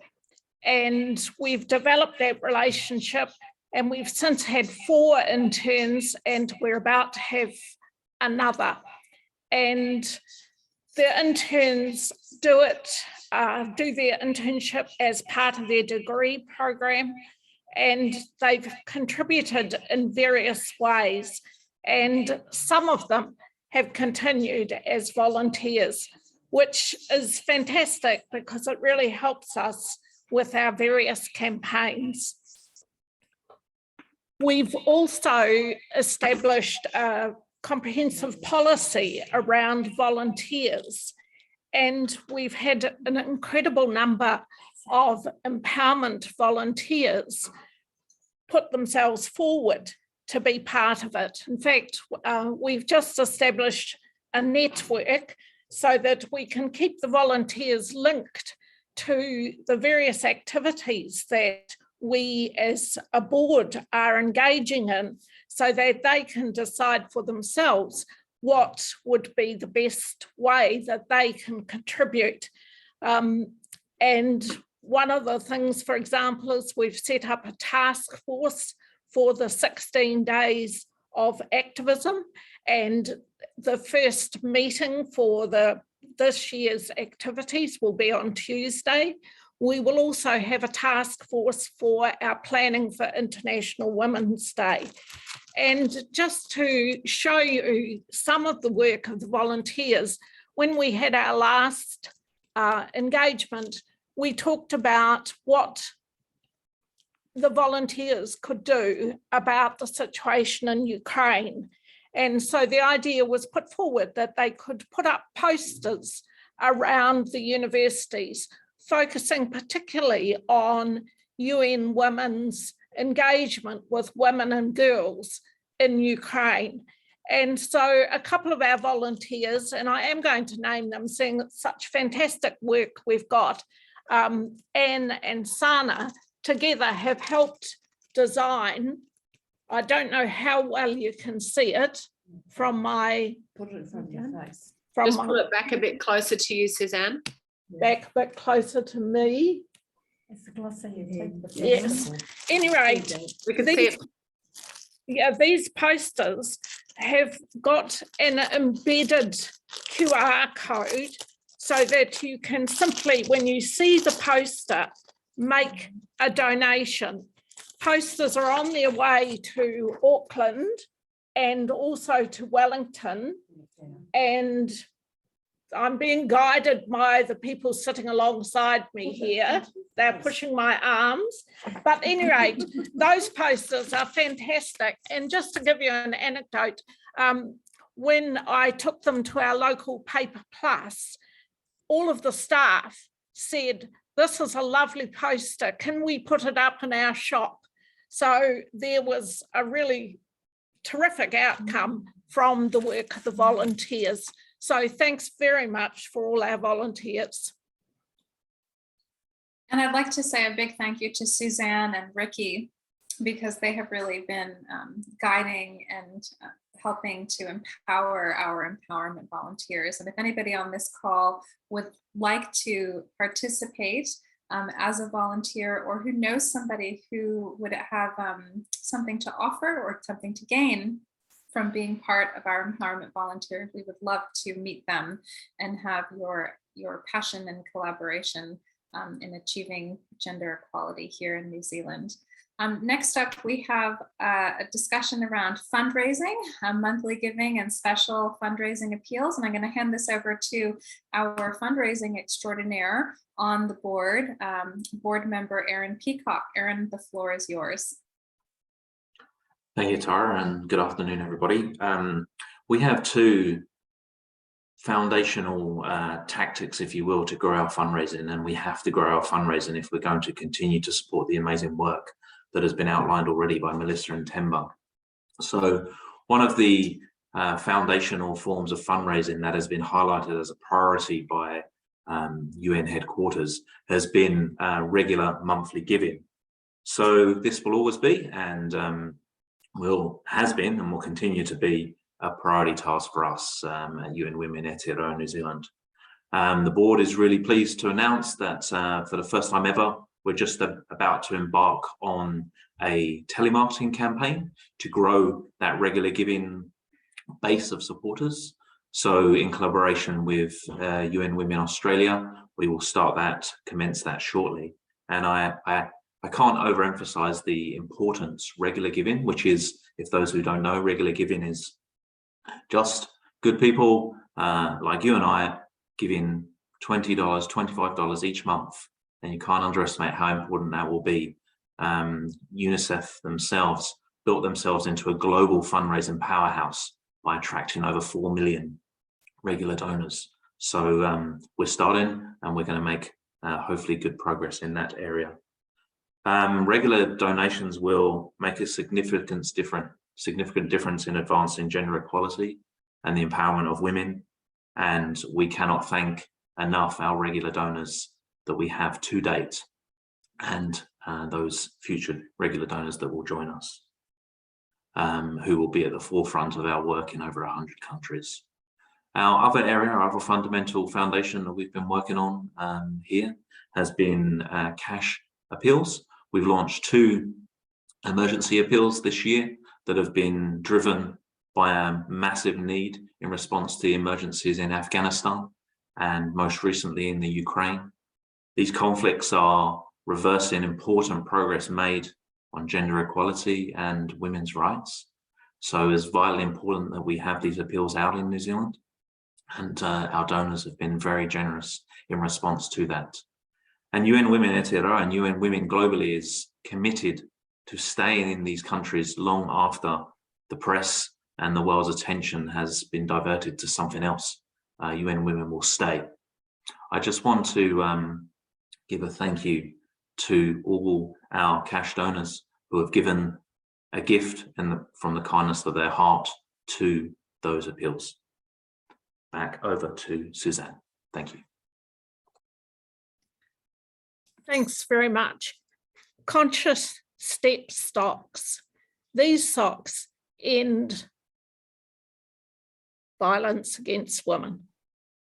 And we've developed that relationship, and we've since had 4 interns, and we're about to have another. And the interns do their internship as part of their degree program, and they've contributed in various ways, and some of them have continued as volunteers, which is fantastic because it really helps us with our various campaigns. We've also established a comprehensive policy around volunteers, and we've had an incredible number of empowerment volunteers put themselves forward to be part of it. In fact, we've just established a network so that we can keep the volunteers linked to the various activities that we as a board are engaging in, so that they can decide for themselves what would be the best way that they can contribute. And one of the things, for example, is we've set up a task force for the 16 days of activism, and the first meeting for this year's activities will be on Tuesday. We will also have a task force for our planning for International Women's Day. And just to show you some of the work of the volunteers, when we had our last engagement, we talked about what the volunteers could do about the situation in Ukraine. And so the idea was put forward that they could put up posters around the universities, focusing particularly on UN Women's engagement with women and girls in Ukraine. And so a couple of our volunteers, and I am going to name them, seeing such fantastic work we've got, Anne and Sana, together have helped design, I don't know how well you can see it from my... Put it in front of your face. Just pull it back a bit closer to you, Suzanne. Back a bit closer to me. It's the glossy you take. Yes. Anyway, we can see it. Yeah, these posters have got an embedded QR code so that you can simply, when you see the poster, make a donation. Posters are on their way to Auckland and also to Wellington, and I'm being guided by the people sitting alongside me here. They're pushing my arms. But at any rate, those posters are fantastic. And just to give you an anecdote, when I took them to our local Paper Plus, all of the staff said, "This is a lovely poster. Can we put it up in our shop?" So there was a really terrific outcome from the work of the volunteers. So thanks very much for all our volunteers. And I'd like to say a big thank you to Suzanne and Ricky, because they have really been guiding and helping to empower our empowerment volunteers. And if anybody on this call would like to participate as a volunteer, or who knows somebody who would have something to offer or something to gain from being part of our empowerment volunteers, we would love to meet them and have your passion and collaboration in achieving gender equality here in New Zealand. Next up, we have a discussion around fundraising, monthly giving and special fundraising appeals. And I'm going to hand this over to our fundraising extraordinaire on the board, board member Aaron Peacock. Aaron, the floor is yours. Thank you, Tara, and good afternoon, everybody. We have two foundational tactics, if you will, to grow our fundraising, and we have to grow our fundraising if we're going to continue to support the amazing work that has been outlined already by Melissa and Themba. So one of the foundational forms of fundraising that has been highlighted as a priority by UN headquarters has been regular monthly giving. So this will always be, and has been and will continue to be, a priority task for us at UN Women Aotearoa New Zealand. The board is really pleased to announce that for the first time ever, we're just about to embark on a telemarketing campaign to grow that regular giving base of supporters. So in collaboration with UN Women Australia, we will commence that shortly. And I can't overemphasize the importance regular giving, which is, if those who don't know, regular giving is just good people like you and I giving $20, $25 each month. And you can't underestimate how important that will be. UNICEF themselves built themselves into a global fundraising powerhouse by attracting over 4 million regular donors. So we're starting, and we're going to make hopefully good progress in that area. Regular donations will make a significant difference in advancing gender equality and the empowerment of women. And we cannot thank enough our regular donors that we have to date, and those future regular donors that will join us, who will be at the forefront of our work in over 100 countries. Our other area, our other fundamental foundation that we've been working on here has been cash appeals. We've launched 2 emergency appeals this year that have been driven by a massive need in response to the emergencies in Afghanistan and most recently in the Ukraine. These conflicts are reversing important progress made on gender equality and women's rights. So it's vitally important that we have these appeals out in New Zealand, and our donors have been very generous in response to that. And UN Women Aotearoa and UN Women globally is committed to staying in these countries long after the press and the world's attention has been diverted to something else. UN Women will stay. I just want to give a thank you to all our cash donors who have given a gift from the kindness of their heart to those appeals. Back over to Suzanne. Thank you. Thanks very much. Conscious step socks. These socks end violence against women.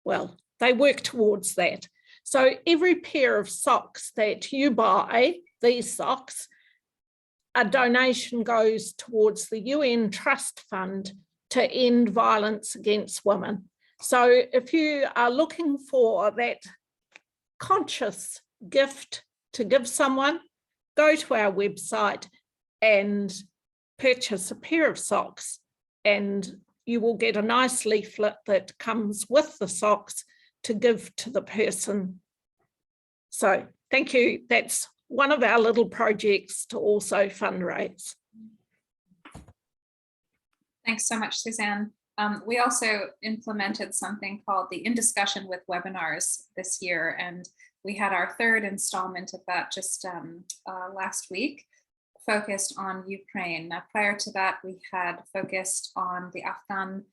Well, they work towards that. So every pair of socks that you buy, these socks, a donation goes towards the UN Trust Fund to end violence against women. So if you are looking for that conscious gift to give someone, go to our website and purchase a pair of socks, and you will get a nice leaflet that comes with the socks to give to the person. So thank you. That's one of our little projects to also fundraise. Thanks so much, Suzanne. We also implemented something called the In Discussion with webinars this year, and we had our 3rd installment of that just last week, focused on Ukraine. Now, prior to that, we had focused on the Afghan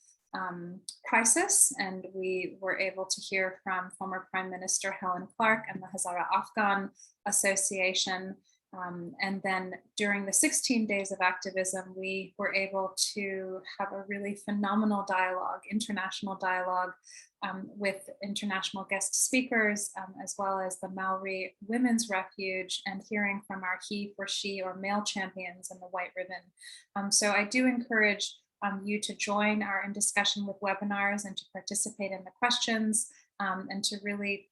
crisis, and we were able to hear from former Prime Minister Helen Clark and the Hazara Afghan Association. And then during the 16 days of activism, we were able to have a really phenomenal dialogue, international dialogue, with international guest speakers, as well as the Maori Women's Refuge, and hearing from our he, for she, or male champions in the white ribbon. So I do encourage you to join our In Discussion with webinars and to participate in the questions, and to really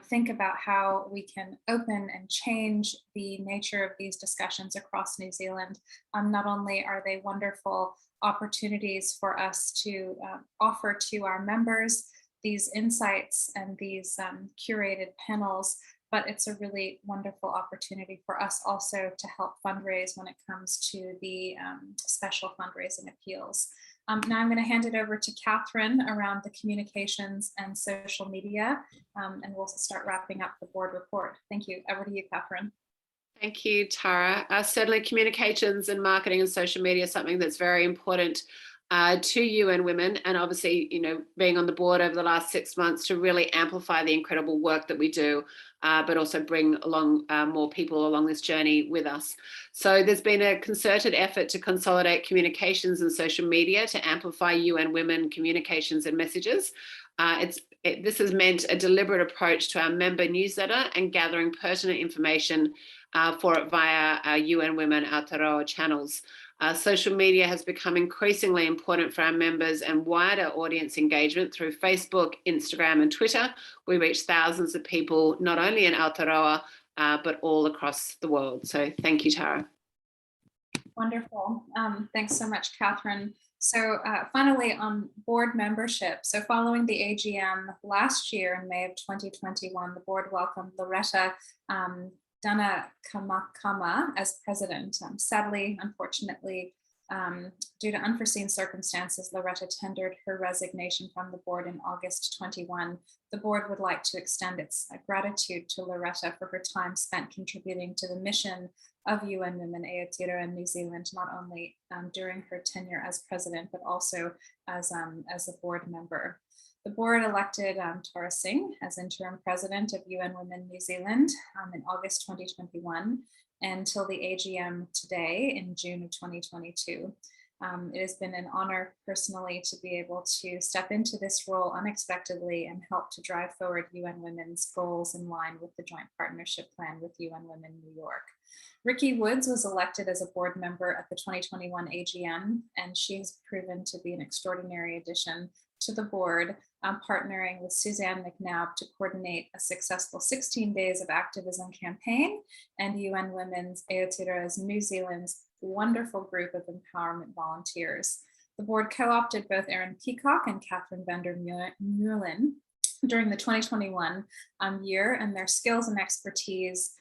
think about how we can open and change the nature of these discussions across New Zealand. Not only are they wonderful opportunities for us to offer to our members these insights and these curated panels, but it's a really wonderful opportunity for us also to help fundraise when it comes to the special fundraising appeals. Now I'm going to hand it over to Catherine around the communications and social media, and we'll start wrapping up the board report. Thank you. Over to you, Catherine. Thank you, Tara. Certainly communications and marketing and social media is something that's very important to UN Women, and obviously, you know, being on the board over the last 6 months to really amplify the incredible work that we do, but also bring along more people along this journey with us. So there's been a concerted effort to consolidate communications and social media to amplify UN Women communications and messages. This has meant a deliberate approach to our member newsletter and gathering pertinent information for it via our UN Women Aotearoa channels. Social media has become increasingly important for our members and wider audience engagement through Facebook, Instagram and Twitter. We reach thousands of people, not only in Aotearoa, but all across the world. So thank you, Tara. Wonderful. Thanks so much, Catherine. So finally, on board membership. So following the AGM last year in May of 2021, the board welcomed Loretta Kama as president. Sadly, unfortunately, due to unforeseen circumstances, Loretta tendered her resignation from the board in August 21. The board would like to extend its gratitude to Loretta for her time spent contributing to the mission of UN Women Aotearoa New Zealand, not only during her tenure as president, but also as a board member. The board elected Tara Singh as interim president of UN Women New Zealand in August 2021 until the AGM today in June of 2022. It has been an honor personally to be able to step into this role unexpectedly and help to drive forward UN Women's goals in line with the Joint Partnership Plan with UN Women New York. Ricky Woods was elected as a board member at the 2021 AGM, and she has proven to be an extraordinary addition to the board, partnering with Suzanne McNabb to coordinate a successful 16 days of activism campaign and UN Women's Aotearoa New Zealand's wonderful group of empowerment volunteers. The board co-opted both Erin Peacock and Catherine Vander Meulen during the 2021 year, and their skills and expertise,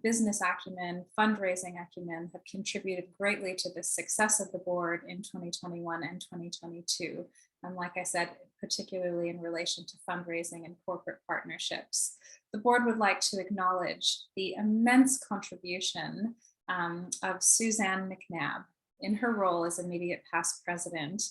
business acumen, fundraising acumen have contributed greatly to the success of the board in 2021 and 2022. And like I said, particularly in relation to fundraising and corporate partnerships. The board would like to acknowledge the immense contribution of Suzanne McNabb in her role as immediate past president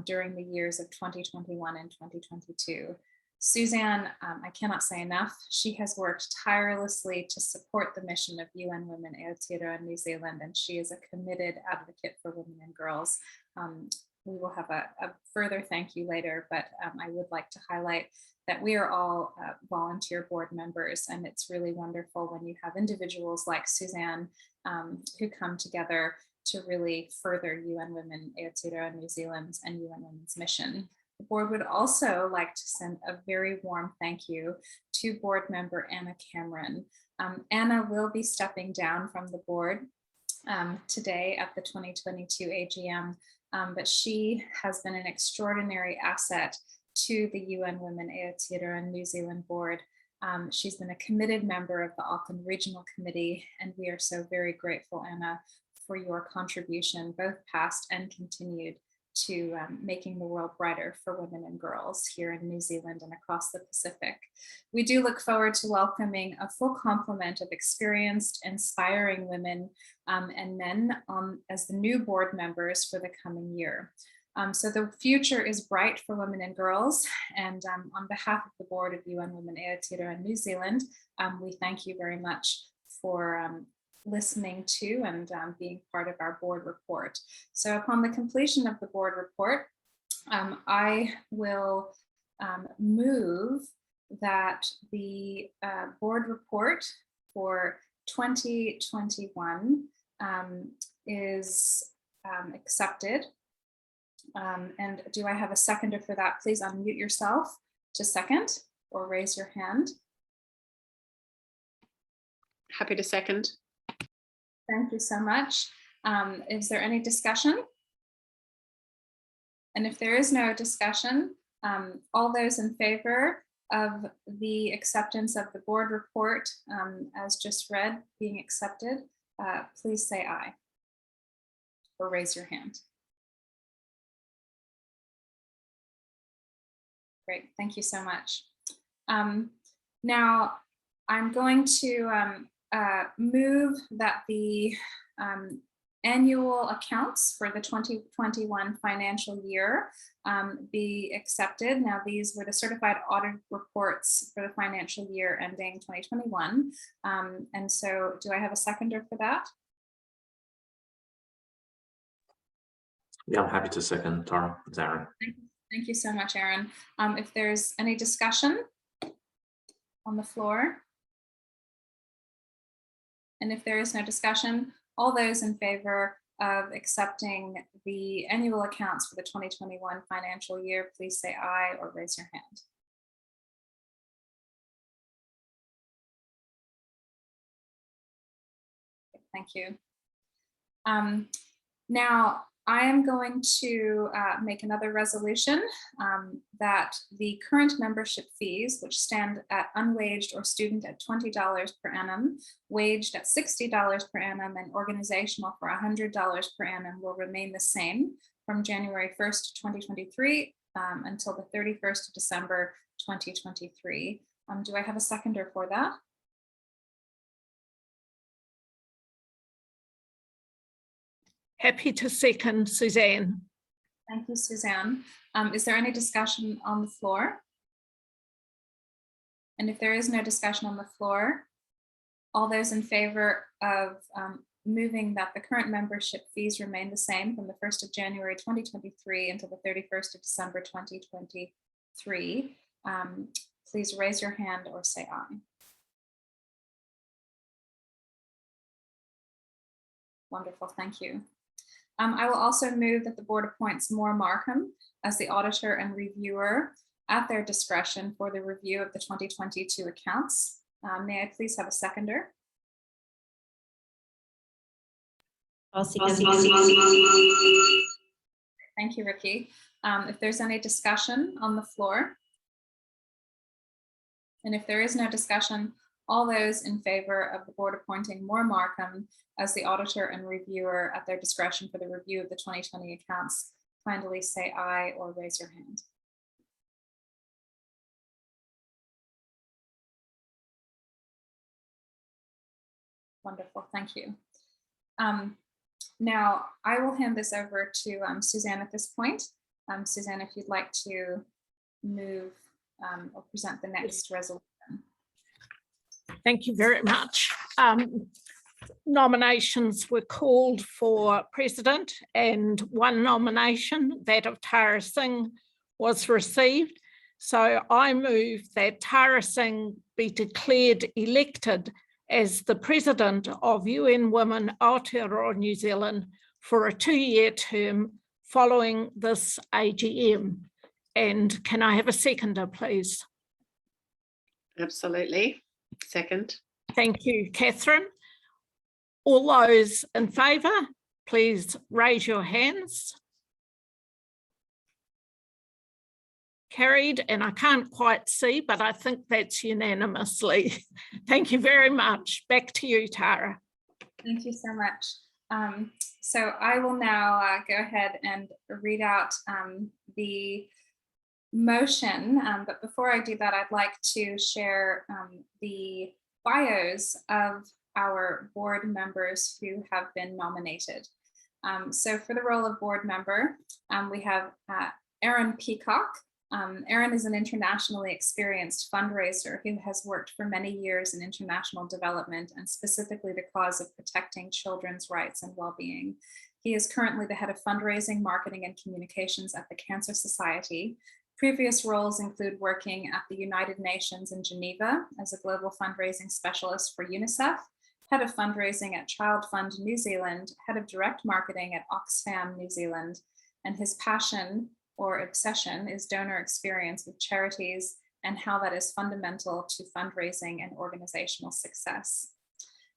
during the years of 2021 and 2022. Suzanne, I cannot say enough, she has worked tirelessly to support the mission of UN Women Aotearoa New Zealand, and she is a committed advocate for women and girls. We will have a further thank you later, but I would like to highlight that we are all volunteer board members, and it's really wonderful when you have individuals like Suzanne who come together to really further UN Women Aotearoa New Zealand and UN Women's mission. The board would also like to send a very warm thank you to board member Anna Cameron. Anna will be stepping down from the board today at the 2022 AGM, but she has been an extraordinary asset to the UN Women Aotearoa New Zealand board. She's been a committed member of the Auckland Regional Committee, and we are so very grateful, Anna, for your contribution, both past and continued, to making the world brighter for women and girls here in New Zealand and across the Pacific. We do look forward to welcoming a full complement of experienced, inspiring women and men as the new board members for the coming year. So the future is bright for women and girls, and on behalf of the board of UN Women Aotearoa New Zealand, we thank you very much for listening to and being part of our board report. So upon the completion of the board report, I will move that the board report for 2021 is accepted. And do I have a seconder for that? Please unmute yourself to second or raise your hand. Happy to second. Thank you so much. Is there any discussion? And if there is no discussion, all those in favor of the acceptance of the board report as just read being accepted, please say aye or raise your hand. Great, thank you so much. Now I'm going to move that the annual accounts for the 2021 financial year be accepted. Now these were the certified audit reports for the financial year ending 2021. And so do I have a seconder for that? Yeah, I'm happy to second, Tara. It's Aaron. Thank you so much, Aaron. If there's any discussion on the floor, and if there is no discussion, all those in favor of accepting the annual accounts for the 2021 financial year, please say aye or raise your hand. Thank you. Now, I am going to make another resolution that the current membership fees, which stand at unwaged or student at $20 per annum, waged at $60 per annum, and organizational for $100 per annum, will remain the same from January 1st, 2023 until the 31st of December, 2023. Do I have a seconder for that? Happy to second, Suzanne. Thank you, Suzanne. Is there any discussion on the floor? And if there is no discussion on the floor, all those in favor of moving that the current membership fees remain the same from the 1st of January 2023 until the 31st of December 2023, please raise your hand or say aye. Wonderful, thank you. I will also move that the board appoints Maura Markham as the auditor and reviewer at their discretion for the review of the 2022 accounts. May I please have a seconder? I'll second. Thank you, Ricky. If there's any discussion on the floor, and if there is no discussion, all those in favor of the board appointing Maura Markham as the auditor and reviewer at their discretion for the review of the 2020 accounts, kindly say aye or raise your hand. Wonderful, thank you. Now, I will hand this over to Suzanne at this point. Suzanne, if you'd like to move or present the next resolution. Thank you very much. Nominations were called for president, and one nomination, that of Tara Singh, was received. So I move that Tara Singh be declared elected as the president of UN Women Aotearoa New Zealand for a 2-year term following this AGM. And can I have a seconder, please? Absolutely. Second. Thank you, Catherine. All those in favour, please raise your hands. Carried, and I can't quite see, but I think that's unanimously. Thank you very much. Back to you, Tara. Thank you so much. So I will now go ahead and read out the motion, but before I do that, I'd like to share the bios of our board members who have been nominated. So for the role of board member, we have Erin Peacock. Erin is an internationally experienced fundraiser who has worked for many years in international development and specifically the cause of protecting children's rights and well-being. He is currently the head of fundraising, marketing, and communications at the Cancer Society. Previous roles include working at the United Nations in Geneva as a global fundraising specialist for UNICEF, head of fundraising at Child Fund New Zealand, head of direct marketing at Oxfam New Zealand, and his passion or obsession is donor experience with charities and how that is fundamental to fundraising and organizational success.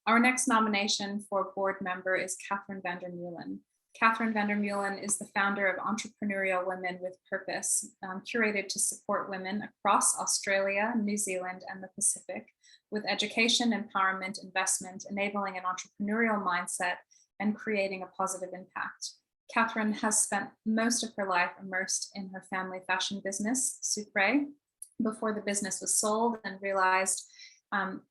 Our next nomination for board member is Catherine van der Meulen. Catherine van der Meulen is the founder of Entrepreneurial Women with Purpose, curated to support women across Australia, New Zealand, and the Pacific with education, empowerment, investment, enabling an entrepreneurial mindset, and creating a positive impact. Catherine has spent most of her life immersed in her family fashion business, Supre, before the business was sold and realized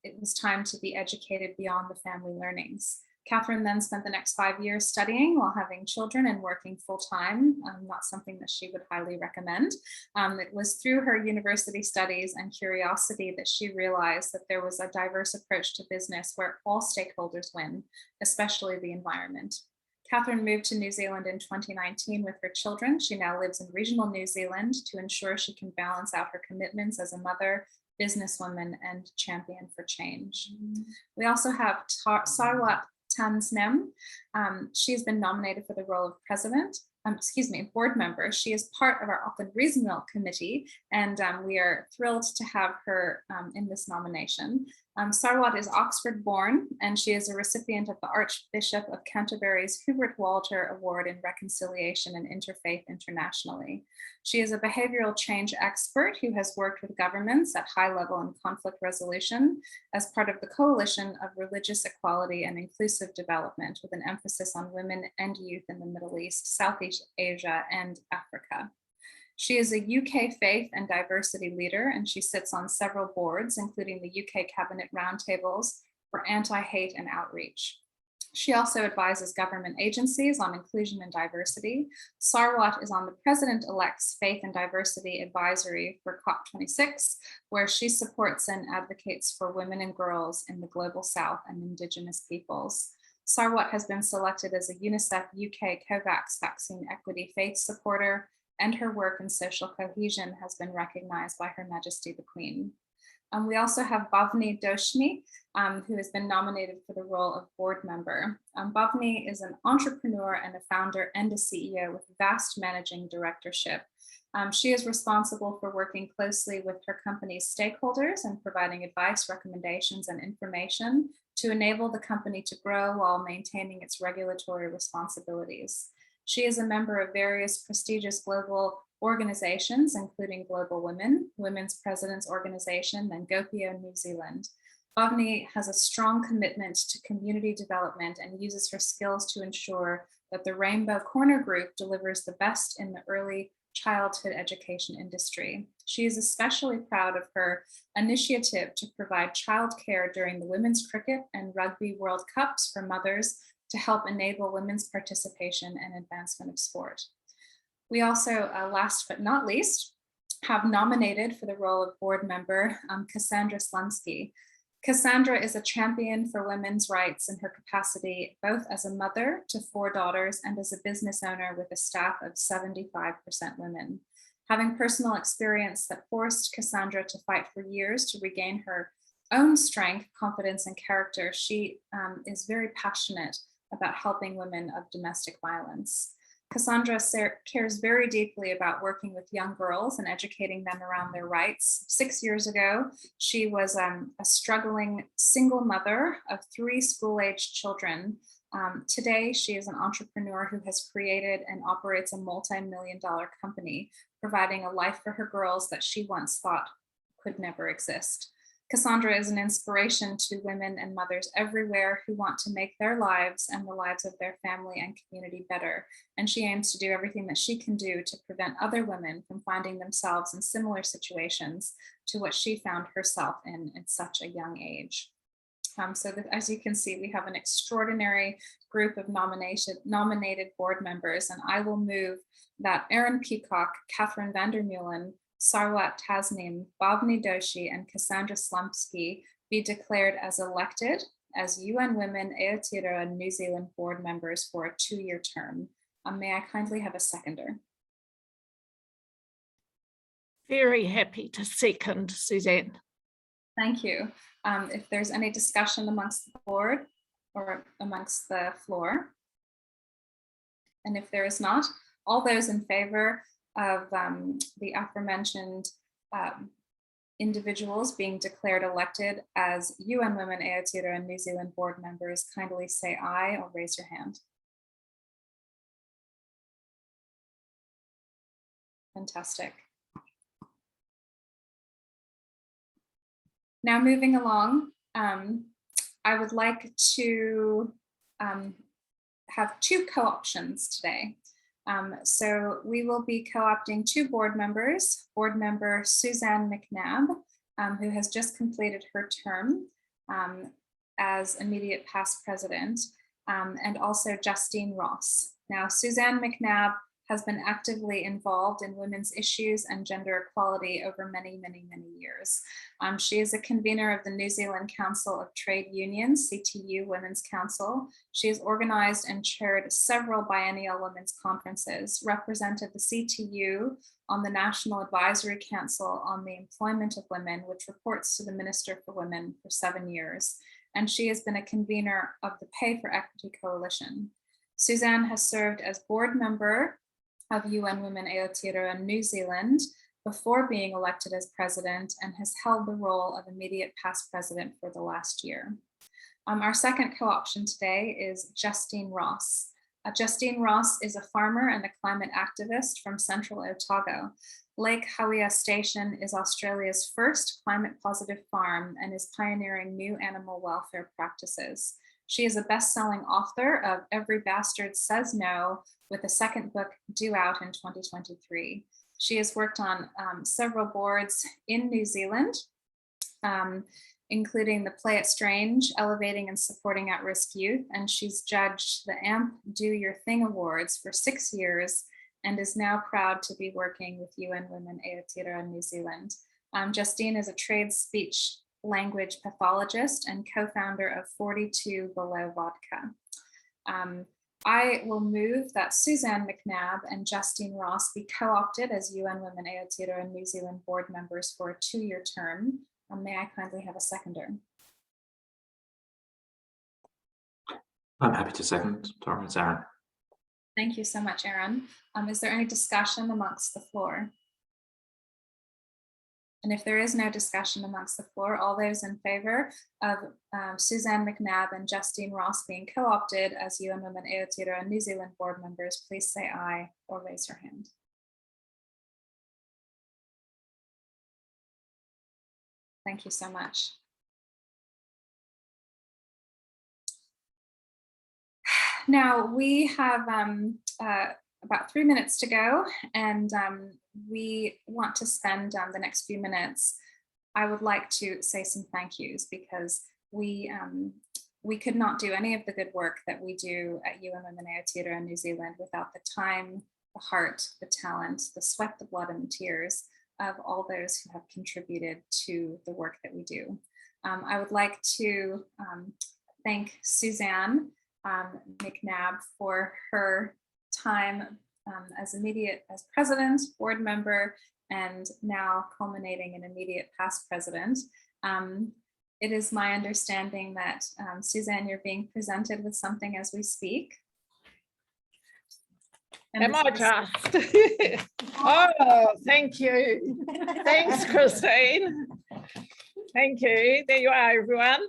it was time to be educated beyond the family learnings. Catherine then spent the next 5 years studying while having children and working full-time, not something that she would highly recommend. It was through her university studies and curiosity that she realized that there was a diverse approach to business where all stakeholders win, especially the environment. Catherine moved to New Zealand in 2019 with her children. She now lives in regional New Zealand to ensure she can balance out her commitments as a mother, businesswoman, and champion for change. We also have Sarwat Tansnem. She has been nominated for the role of board member. She is part of our Auckland Regional Committee, and we are thrilled to have her in this nomination. Sarwat is Oxford born, and she is a recipient of the Archbishop of Canterbury's Hubert Walter Award in Reconciliation and Interfaith internationally. She is a behavioral change expert who has worked with governments at high level in conflict resolution as part of the Coalition of Religious Equality and Inclusive Development, with an emphasis on women and youth in the Middle East, Southeast Asia, and Africa. She is a UK faith and diversity leader, and she sits on several boards, including the UK Cabinet Roundtables for Anti-Hate and Outreach. She also advises government agencies on inclusion and diversity. Sarwat is on the President-elect's Faith and Diversity Advisory for COP26, where she supports and advocates for women and girls in the Global South and Indigenous peoples. Sarwat has been selected as a UNICEF UK COVAX vaccine equity faith supporter, and her work in social cohesion has been recognized by Her Majesty the Queen. We also have Bhavni Doshni, who has been nominated for the role of board member. Bhavni is an entrepreneur and a founder and a CEO with vast managing directorship. She is responsible for working closely with her company's stakeholders and providing advice, recommendations, and information to enable the company to grow while maintaining its regulatory responsibilities. She is a member of various prestigious global organizations, including Global Women, Women's Presidents Organization, and Gopio New Zealand. Bhavni has a strong commitment to community development and uses her skills to ensure that the Rainbow Corner Group delivers the best in the early childhood education industry. She is especially proud of her initiative to provide childcare during the Women's Cricket and Rugby World Cups for mothers to help enable women's participation and advancement of sport. We also, last but not least, have nominated for the role of board member Cassandra Slumsky. Cassandra is a champion for women's rights in her capacity both as a mother to 4 daughters and as a business owner with a staff of 75% women. Having personal experience that forced Cassandra to fight for years to regain her own strength, confidence, and character, she is very passionate about helping women of domestic violence. Cassandra cares very deeply about working with young girls and educating them around their rights. 6 years ago, she was a struggling single mother of 3 school-aged children. Today, she is an entrepreneur who has created and operates a multi-million-dollar company, providing a life for her girls that she once thought could never exist. Cassandra is an inspiration to women and mothers everywhere who want to make their lives and the lives of their family and community better. And she aims to do everything that she can do to prevent other women from finding themselves in similar situations to what she found herself in at such a young age. So that, as you can see, we have an extraordinary group of nominated board members, and I will move that Erin Peacock, Catherine Vandermeulen, Sarwat Tasnim, Bhavni Doshi, and Cassandra Slumsky be declared as elected as UN Women Aotearoa New Zealand board members for a 2-year term. May I kindly have a seconder? Very happy to second, Suzanne. Thank you. If there's any discussion amongst the board or amongst the floor, and if there is not, all those in favor of the aforementioned individuals being declared elected as UN Women Aotearoa New Zealand board members, kindly say aye or raise your hand. Fantastic. Now moving along, I would like to have 2 co-options today. So we will be co-opting 2 board members, board member Suzanne McNabb, who has just completed her term as immediate past president, and also Justine Ross. Now, Suzanne McNabb has been actively involved in women's issues and gender equality over many, many, many years. She is a convener of the New Zealand Council of Trade Unions, CTU Women's Council. She has organized and chaired several biennial women's conferences, represented the CTU on the National Advisory Council on the Employment of Women, which reports to the Minister for Women for 7 years. and she has been a convener of the Pay for Equity Coalition. Suzanne has served as board member of UN Women Aotearoa New Zealand before being elected as president, and has held the role of immediate past president for the last year. Our second co-option today is Justine Ross. Justine Ross is a farmer and a climate activist from Central Otago. Lake Hawea Station is Australia's first climate positive farm and is pioneering new animal welfare practices. She is a best-selling author of Every Bastard Says No, with a second book due out in 2023. She has worked on several boards in New Zealand, including the Play It Strange, Elevating and Supporting At-Risk Youth, and she's judged the AMP Do Your Thing Awards for 6 years, and is now proud to be working with UN Women Aotearoa New Zealand. Justine is a trade speech language pathologist and co-founder of 42 Below Vodka. I will move that Suzanne McNabb and Justine Ross be co-opted as UN Women Aotearoa New Zealand board members for a 2-year term. May I kindly have a seconder? I'm happy to second. Tara, it's Aaron. Thank you so much, Aaron. Is there any discussion amongst the floor? And if there is no discussion amongst the floor, all those in favor of Suzanne McNabb and Justine Ross being co-opted as UN Women Aotearoa New Zealand board members, please say aye or raise your hand. Thank you so much. Now we have about 3 minutes to go, and we want to spend the next few minutes. I would like to say some thank yous, because we could not do any of the good work that we do at UN Women Aotearoa New Zealand without the time, the heart, the talent, the sweat, the blood, and the tears of all those who have contributed to the work that we do. I would like to thank Suzanne McNabb for her time as president, board member, and now culminating in immediate past president. It is my understanding that Suzanne, you're being presented with something as we speak. Am I just? Oh, thank you. Thanks, Christine. Thank you. There you are, everyone.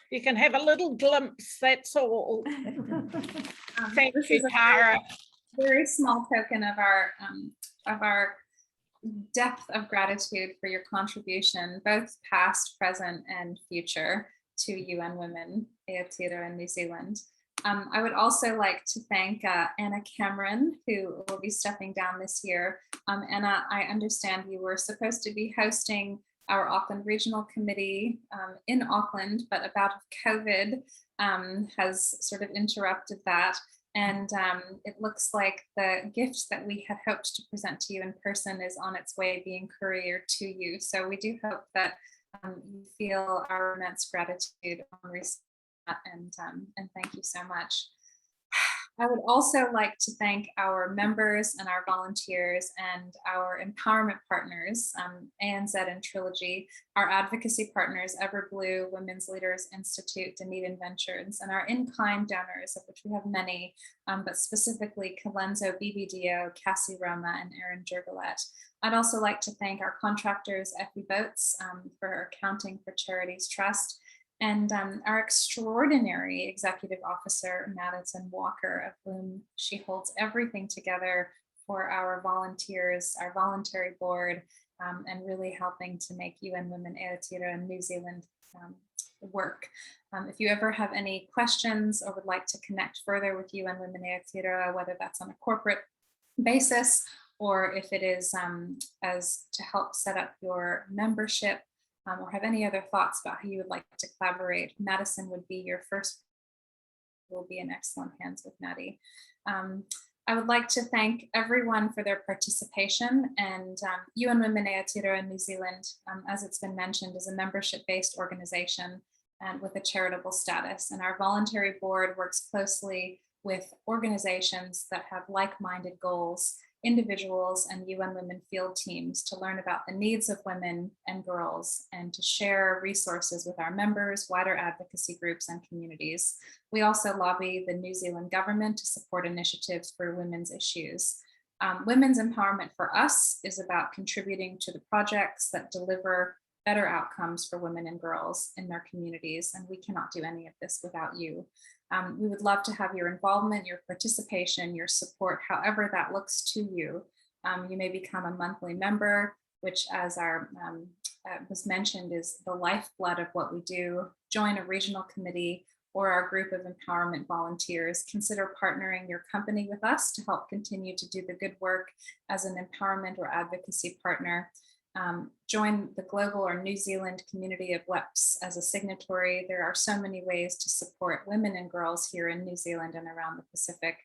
You can have a little glimpse, that's all. Thank you, Tara. Very small token of our depth of gratitude for your contribution, both past, present, and future, to UN Women Aotearoa New Zealand. I would also like to thank Anna Cameron, who will be stepping down this year. Anna, I understand you were supposed to be hosting our Auckland Regional Committee in Auckland, but about COVID has sort of interrupted that. And it looks like the gift that we had hoped to present to you in person is on its way being couriered to you. So we do hope that you feel our immense gratitude on receiving that, and thank you so much. I would also like to thank our members and our volunteers and our empowerment partners, ANZ and Trilogy, our advocacy partners, Everblue, Women's Leaders Institute, Dunedin Ventures, and our in-kind donors, of which we have many, but specifically Colenso BBDO, Cassie Roma, and Erin Jurgalet. I'd also like to thank our contractors, Effie Boats, for accounting for Charities Trust, and our extraordinary executive officer, Madison Walker, of whom she holds everything together for our volunteers, our voluntary board, and really helping to make UN Women Aotearoa New Zealand work. If you ever have any questions or would like to connect further with UN Women Aotearoa, whether that's on a corporate basis or if it is as to help set up your membership, or have any other thoughts about how you would like to collaborate, Madison would be your first, will be in excellent hands with Maddie. I would like to thank everyone for their participation, and UN Women Aotearoa New Zealand, as it's been mentioned, is a membership-based organization and with a charitable status, and our voluntary board works closely with organizations that have like-minded goals individuals and UN Women field teams to learn about the needs of women and girls and to share resources with our members, wider advocacy groups and communities. We also lobby the New Zealand government to support initiatives for women's issues. Women's empowerment for us is about contributing to the projects that deliver better outcomes for women and girls in their communities, and we cannot do any of this without you. We would love to have your involvement, your participation, your support, however that looks to you. You may become a monthly member, which, as was mentioned, is the lifeblood of what we do. Join a regional committee or our group of empowerment volunteers. Consider partnering your company with us to help continue to do the good work as an empowerment or advocacy partner. Join the global or New Zealand community of WEPs as a signatory. There are so many ways to support women and girls here in New Zealand and around the Pacific.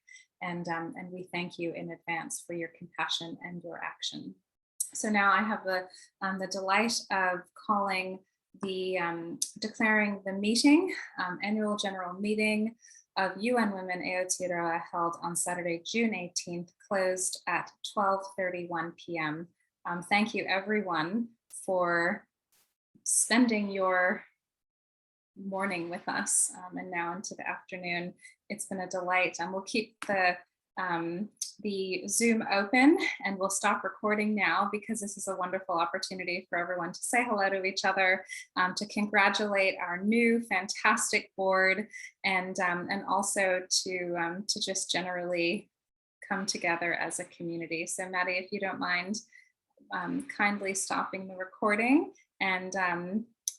And we thank you in advance for your compassion and your action. So now I have the delight of calling declaring the meeting, annual general meeting of UN Women Aotearoa held on Saturday, June 18th, closed at 12:31 p.m. Thank you everyone for spending your morning with us and now into the afternoon. It's been a delight, and we'll keep the Zoom open and we'll stop recording now because this is a wonderful opportunity for everyone to say hello to each other, to congratulate our new fantastic board, and also to just generally come together as a community. So Maddie, if you don't mind, kindly stopping the recording and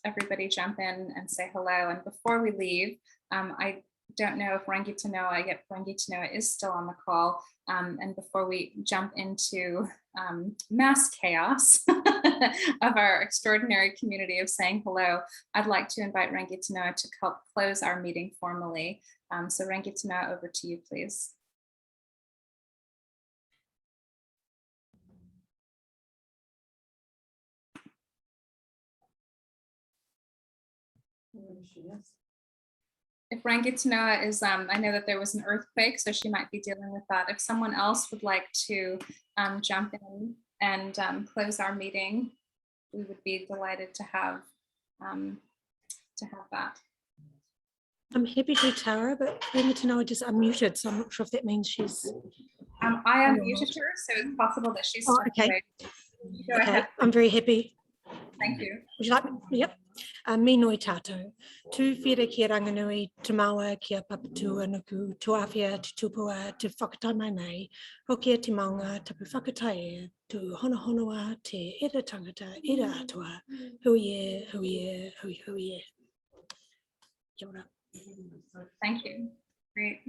everybody jump in and say hello. And before we leave, I don't know if Rangitanoa, yet Rangitanoa is still on the call. And before we jump into mass chaos of our extraordinary community of saying hello, I'd like to invite Rangitanoa to help close our meeting formally. So Rangitanoa, over to you, please. If Rangitanoa is, I know that there was an earthquake, so she might be dealing with that. If someone else would like to jump in and close our meeting, we would be delighted to have that. I'm happy to, Tara, but Rangitanoa just unmuted, so I'm not sure if that means she's... I unmuted her, so it's possible that she's okay. Away. Go okay, ahead. I'm very happy. Thank you. Would you like me? Yep. Me noi tātou. Tū whira ki ranganui, te maua kia papatua nuku, tu awhia, te tupua, te whakatamai nei, hokia te maunga, tapu whakatae, tu honohonoa, te era tangata, era atua, hui e. Kia ora. Thank you. Great.